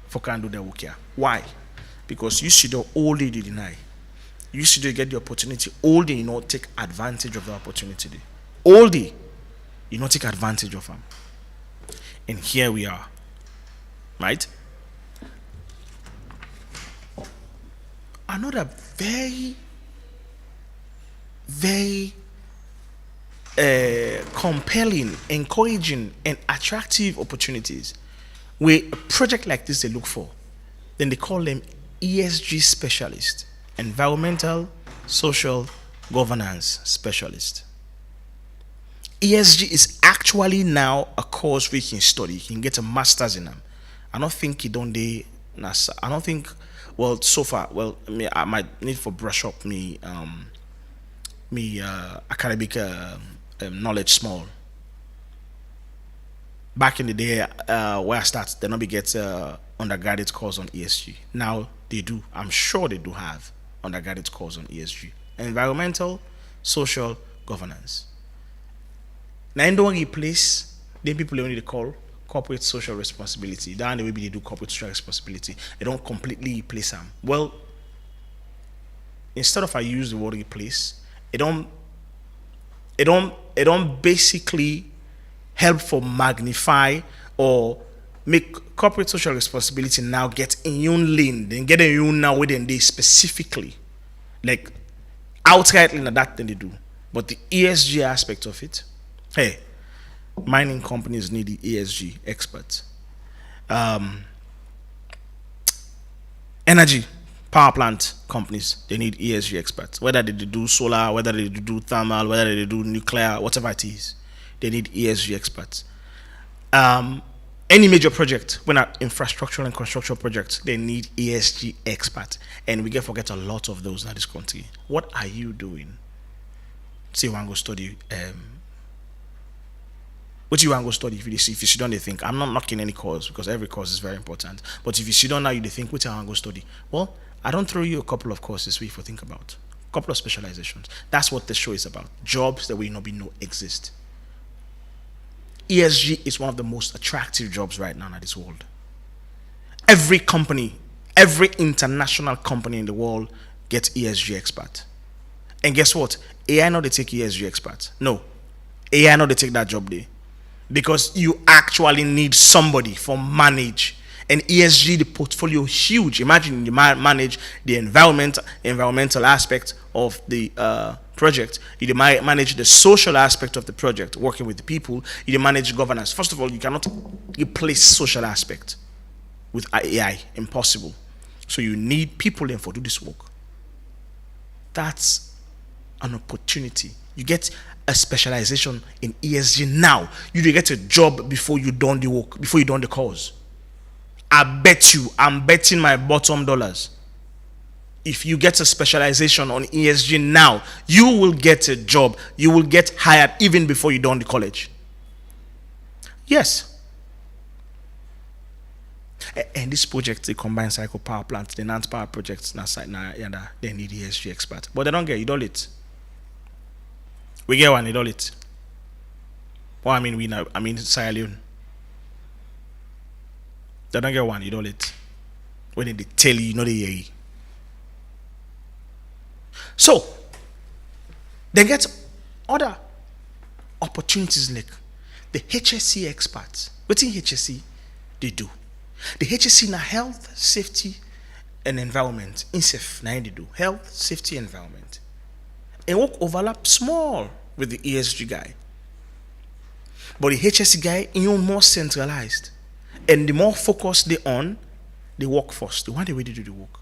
Speaker 2: For CAM do their work here. Why? Because you should all day deny. You should get the opportunity all day, take advantage of the opportunity. All day, take advantage of them. And here we are. Right? Another very, very compelling, encouraging, and attractive opportunities where a project like this they look for, then they call them ESG specialists, environmental, social, governance specialist. ESG is actually now a course we can study. You can get a master's in them. I don't think you don't they. I don't think. Well, so far, I might need for brush up me academic knowledge small. Back in the day where I started, they not get undergraduate course on ESG. Now they do. I'm sure they do have undergraduate course on ESG, environmental, social, governance. Now, in don't replace then people only call corporate social responsibility. That's the way they do corporate social responsibility. They don't completely replace them. Well, instead of I use the word replace, it don't basically help for magnify or make corporate social responsibility now get in your lane, then get in your now within they specifically. Like outrightly that thing they do. But the ESG aspect of it, hey, mining companies need the ESG experts. Energy, power plant companies, they need ESG experts. Whether they do solar, whether they do thermal, whether they do nuclear, whatever it is, they need ESG experts. Any major project, when an infrastructure and construction project, they need ESG experts. And we forget a lot of those in this country. What are you doing? Say you want to go study what you want to go study if you sit down, they think, I'm not knocking any course because every course is very important. But if you sit down now, you think, what you want to go study? Well, I don't throw you a couple of courses we think about. A couple of specializations. That's what the show is about. Jobs that we know exist. ESG is one of the most attractive jobs right now in this world. Every company, every international company in the world gets ESG expert. And guess what? AI know they take ESG experts. No. AI know they take that job there. Because you actually need somebody for manage. And ESG, the portfolio is huge. Imagine you manage the environmental aspect of the project. You manage the social aspect of the project, working with the people. You manage governance. First of all, you cannot replace social aspect with AI. Impossible. So you need people in for do this work. That's an opportunity. You get a specialization in ESG now. You do get a job before you done the work, before you done the course. I'm betting my bottom dollars. If you get a specialization on ESG now, you will get a job. You will get hired even before you done the college. Yes. And this project, the combined cycle power plant, the Nant power projects, they need ESG expert. But they don't get it. We get one, it. Well, I mean Sierra Leone. They don't get one, it. When they tell you, they hear you. So, they get other opportunities like the HSC experts. What in HSC they do? The HSC na health, safety, and environment. INSEF na they do health, safety, environment. And work overlap small with the ESG guy. But the HSC guy is more centralized. And the more focus they on the workforce, the one the way they do the work.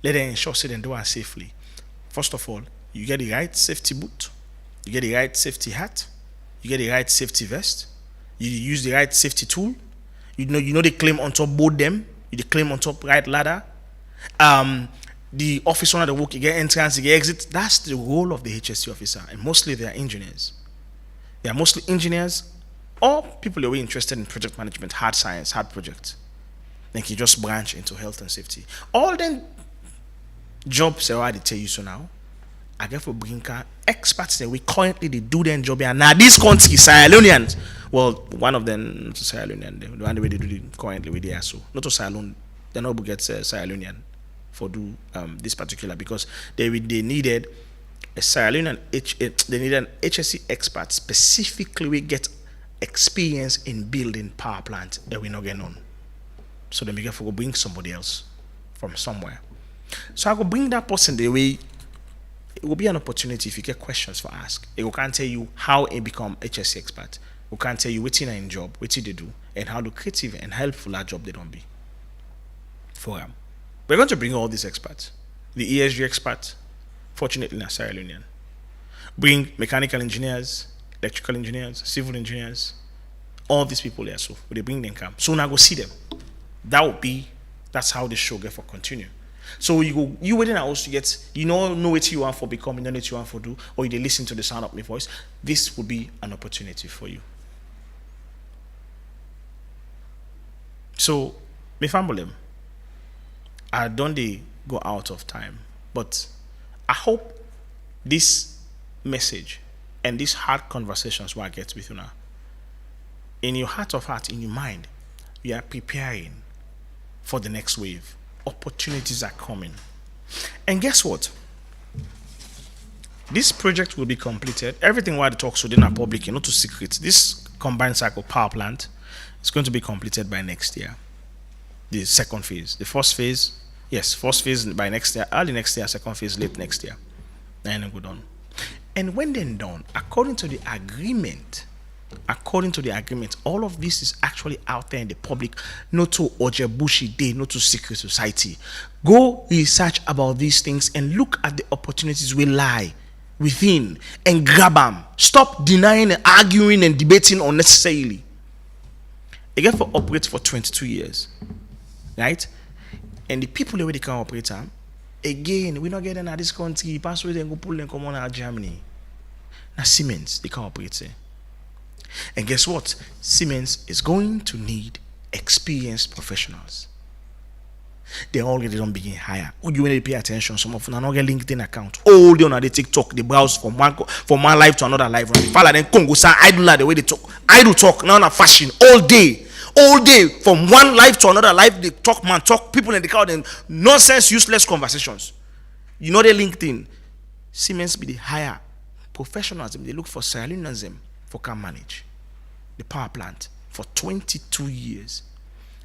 Speaker 2: Let them ensure say they do it safely. First of all, you get the right safety boot, you get the right safety hat, you get the right safety vest, you use the right safety tool, you know they claim on top both them, you claim on top right ladder. The office owner the work, you get entrance, you get exit. That's the role of the HSC officer, and mostly they are engineers. They are mostly engineers or people who are interested in project management, hard science, hard projects. Then you just branch into health and safety. All them jobs I tell you so now. I get for bringing experts that we currently they do their job here. Now this country, Sierra Leoneans, well, one of them not Sierra Leonean, the one way they do it currently with the ASO. Not to Sierra Leone, they're not get Sierra Leonean for do this particular because they needed a Sierra Leonean they needed an HSC expert specifically we get experience in building power plant that we're not getting on. So then we get to bring somebody else from somewhere. So I go bring that person the way. It will be an opportunity if you get questions for ask. It will can tell you how it become HSC expert. It can tell you what's in a job, what they do, and how the creative and helpful that job they don't be. For them. We're going to bring all these experts. The ESG expert, fortunately not Sierra Leonean. Bring mechanical engineers, electrical engineers, civil engineers, all these people there. So they bring them come. So now go see them. That's how the show get for continue. So you within a house to get, know what you want for become, you know what you want for do, or you listen to the sound of my voice. This would be an opportunity for you. So, me family, I don't go out of time, but I hope this message and these hard conversations where I get with you now, in your heart of heart, in your mind, you are preparing for the next wave. Opportunities are coming. And guess what? This project will be completed. Everything while the talks within our public, not to secret. This combined cycle power plant is going to be completed by next year. The second phase. The first phase by next year, early next year, second phase late next year. And go down. And when they're done, according to the agreement, all of this is actually out there in the public, not to Ojebushi Day, not to secret society. Go research about these things and look at the opportunities we lie within and grab them. Stop denying and arguing and debating unnecessarily. Again, for operate for 22 years, right? And the people the way they can operate, again, we're not getting at this country. Pass away and go pull them come on out Germany. Now Siemens, they can operate. And guess what? Siemens is going to need experienced professionals. They already don't begin hire. Oh, you want to pay attention? Some of them not get LinkedIn account. All day on the TikTok, they browse from one life to another life. They follow them Congo, say idle the way they talk. Idle talk now na fashion all day from one life to another life. They talk people in the crowd and nonsense, useless conversations. You know the LinkedIn. Siemens be the hire professionals. They look for Sierra Leoneans for can manage the power plant for 22 years.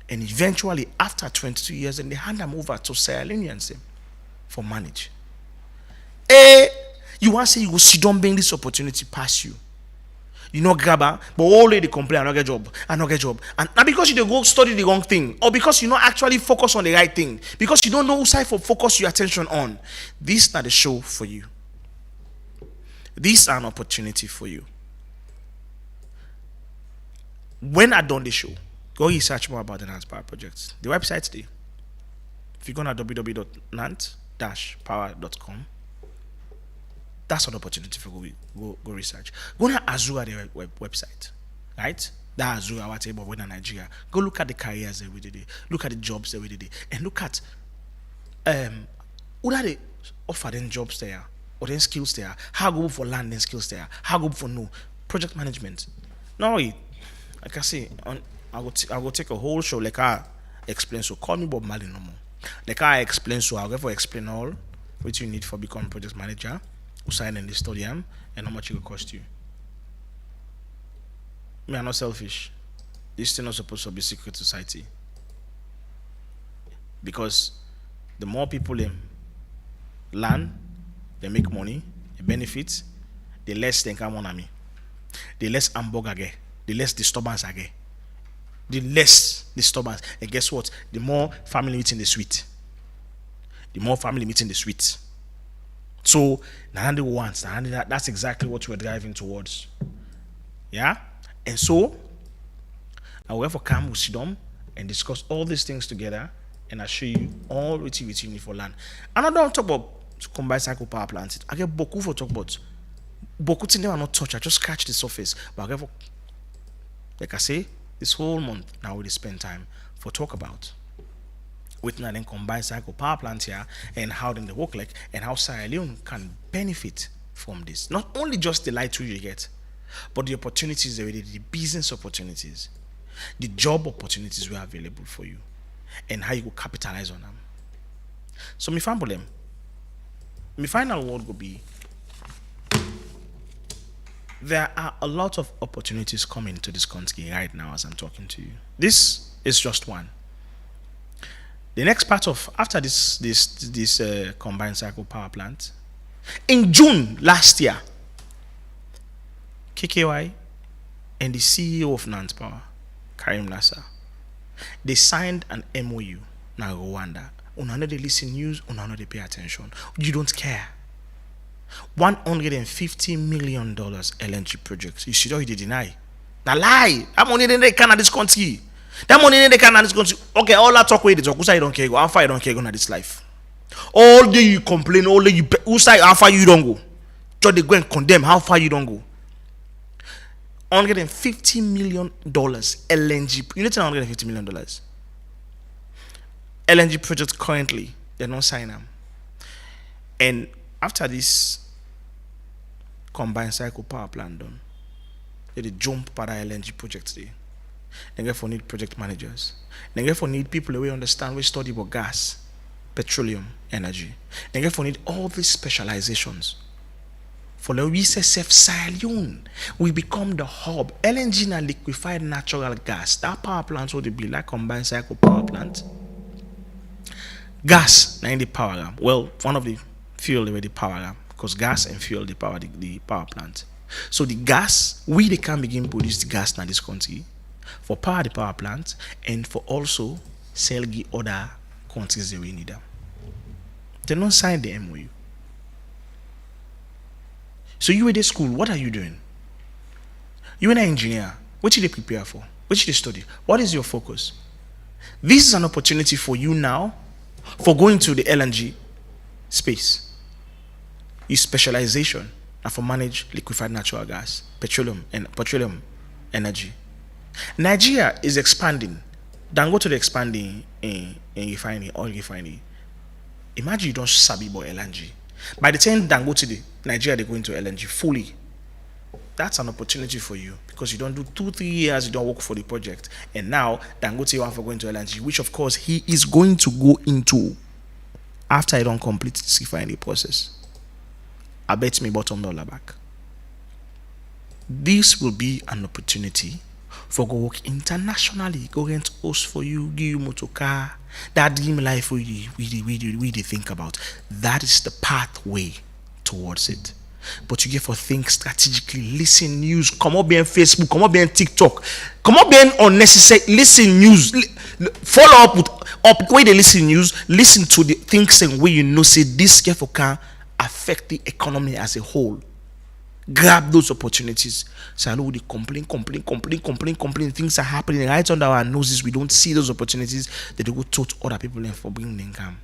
Speaker 2: And eventually, after 22 years, then they hand them over to Sierra Leoneans for manage. You want to say you will sit down bring this opportunity pass you. You know grabber, but all they complain, I don't get job. And not because you go study the wrong thing, or because you not actually focus on the right thing, because you don't know who side for focus your attention on. This is not the show for you. This is an opportunity for you. When I done the show, go research more about the Nant Power Project. The website's there. If you go to www.nant-power.com, that's an opportunity for go research. Go to Azura the website, right? That's who our table in Nigeria. Go look at the careers every day. Look at the jobs every day. And look at who are they offer them jobs there or then skills there? How go for land and skills there? How go for no project management? No, like I say, I will take a whole show like I explain. So call me Bob Marley no more. Like I explain, so I'll go explain all what you need for becoming project manager, who sign in the stadium, and how much it will cost you. Me, I'm not selfish. This thing not supposed to be secret society. Because the more people they learn, they make money, they benefit, the less they can on me. The less hamburger I get, the less disturbance I get. The less disturbance. And guess what? The more family meeting the sweet. The more family meeting the sweet. So that's exactly what we're driving towards. Yeah? And so I will therefore come with Sidom and discuss all these things together, and I show you all what you need for land. And I don't talk about combined cycle power plants. I get beaucoup for talk about. Beaucoup things never not touch. I just scratch the surface. But I get for, like I say, this whole month now we spend time for talk about with then combined cycle power plants here and how then they work like and how Sierra Leone can benefit from this. Not only just the light you get, but the opportunities already, the business opportunities, the job opportunities were available for you, and how you will capitalize on them. So my final word will be there are a lot of opportunities coming to this country right now as I'm talking to you. This is just one. The next part of after this combined cycle power plant, in June last year, KKY and the CEO of Nant Power, Karim Nasser, they signed an MOU now Rwanda. Una no dey listen news, una no dey pay attention. You don't care. $150 million LNG projects. You should already deny. Now lie. That money they can at this country. That money they can at this country. Okay, all that talk with it. Who say you don't care? Go. How far you don't care? Go na this life. All day you complain. All day you. Who say how far you don't go? Just they go and condemn. How far you don't go? $150 million LNG. You need to know $150 million. LNG projects currently they're not signing them. And after this combined cycle power plant done, they jump para LNG project today. They therefore need project managers. They therefore need people who understand, we study about gas, petroleum, energy. They therefore need all these specializations. For the USSF Sierra Leone, we become the hub. LNG and liquefied natural gas. That power plant would be like combined cycle power plant. Gas, now in the power. Well, one of the fuel already power because gas and fuel the power the power plant. So the gas, they can begin produce the gas in this country for power the power plant and for also sell the other countries that we need them. They don't sign the MOU. So you at the school, what are you doing? You're an engineer. What should you prepare for? What should you study? What is your focus? This is an opportunity for you now for going to the LNG space. Your specialization and for manage liquefied natural gas, petroleum energy. Nigeria is expanding. Dangote is expanding in refining, oil refining. Imagine you don't sabi about LNG. By the time Dangote, Nigeria, they go into LNG fully. That's an opportunity for you because you don't do 2-3 years, you don't work for the project. And now Dangote want for going to LNG, which of course he is going to go into after I don't complete this refining process. I bet me bottom dollar back. This will be an opportunity for go work internationally, go rent house for you, give you motor car. That dream life we think about. That is the pathway towards it. But you get for think strategically, listen news, come up behind Facebook, come up behind TikTok, come up behind unnecessary, listen news, follow up with where they listen news, listen to the things and way you know say this careful can affect the economy as a whole. Grab those opportunities. So I know they complain. Things are happening right under our noses. We don't see those opportunities that they go to other people for bringing income.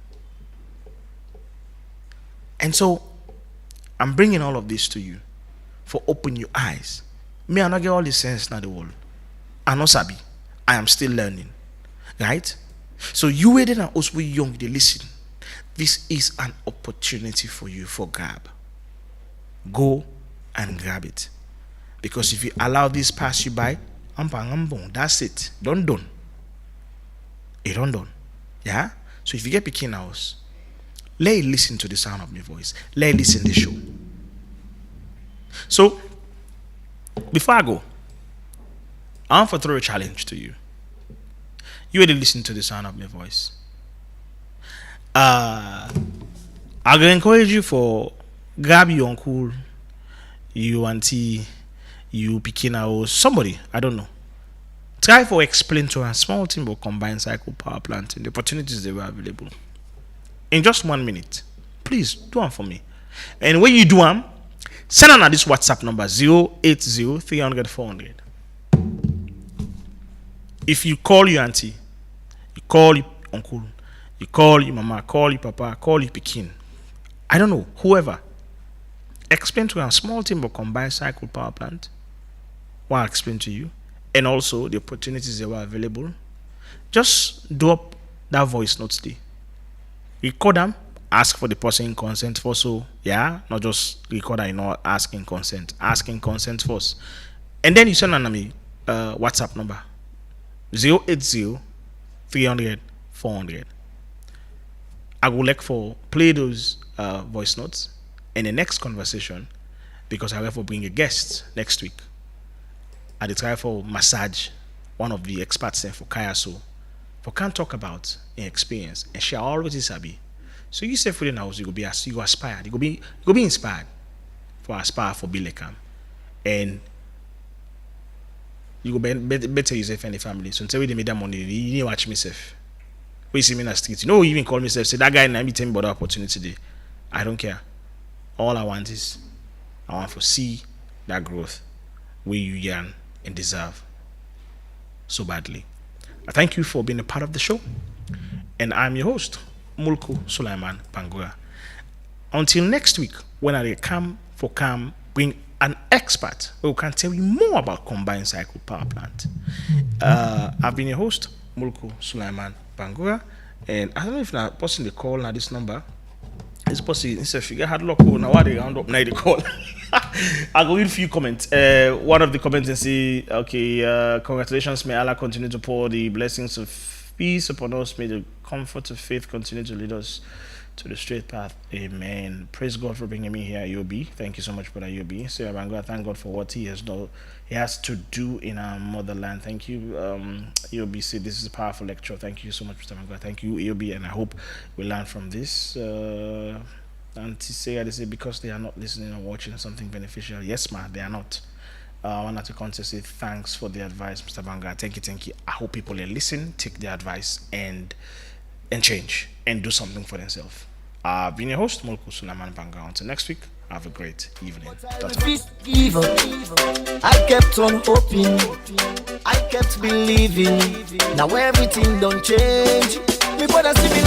Speaker 2: And so I'm bringing all of this to you for open your eyes. Me, I not get all the sense in the world. I no sabi. I am still learning. Right? So you waiting and us we young, they listen. This is an opportunity for you for grab. Go and grab it. Because if you allow this pass you by, that's it. Done. It done. Yeah? So if you get picking house, let it listen to the sound of my voice. Let it listen to the show. So before I go, I want to throw a challenge to you. You already listen to the sound of my voice. I'm gonna encourage you for grab your uncle, you auntie, you picking out somebody, I don't know. Try for explain to a small team of combined cycle power plant and the opportunities they were available. In just 1 minute. Please do them for me. And when you do them, send on this WhatsApp number 080 300 400. If you call your auntie, you call your uncle, you call your mama, call your papa, call your pikin, I don't know, whoever, explain to a small team of combined cycle power plant what I explained to you, and also the opportunities that were available. Just drop that voice note today. Record them, ask for the person consent for, so yeah, not just record and not asking consent first, and then you send on me WhatsApp number 080 300 400. I would like for play those voice notes in the next conversation, because I will for bring a guest next week. I dey try for massage one of the experts there for Kaya, so for can talk about an experience and share always sabi. So you say for the house, you go be as you aspire, you go be inspired for aspire for be like and you go better yourself and the family. So until we made that money, you need watch myself. We see me in the street, you know, even call myself, say that guy and me tell me about the opportunity today. I don't care. All I want is I want to see that growth where you yearn and deserve so badly. I thank you for being a part of the show, and I'm your host, Mulku Bangura. Until next week, when I come bring an expert who can tell you more about combined cycle power plant. I've been your host, Mulku Bangura, and I don't know if now person the call now this number. It's possible it's a figure hard luck now why they round up now the call. I'll go read a few comments. One of the comments and say, okay, congratulations, may Allah continue to pour the blessings of peace upon us, may the comfort of faith continue to lead us to the straight path. Amen. Praise God for bringing me here, Yobi. Thank you so much, Brother Yobi. Sarah Bangura, thank God for what he has to do in our motherland. Thank you, Yobi. Say this is a powerful lecture. Thank you so much, Mr. Bangura. Thank you, Yobi, and I hope we learn from this. Auntie Sarah, they say because they are not listening or watching something beneficial. Yes, ma, they are not. I want to come to say thanks for the advice, Mr. Bangura. Thank you. I hope people will listen, take the advice, and change and do something for themselves. I've been your host, Mulku Bangura. Until next week, have a great evening.
Speaker 1: I kept on hoping, I kept believing. Now everything don't change. Me brother see me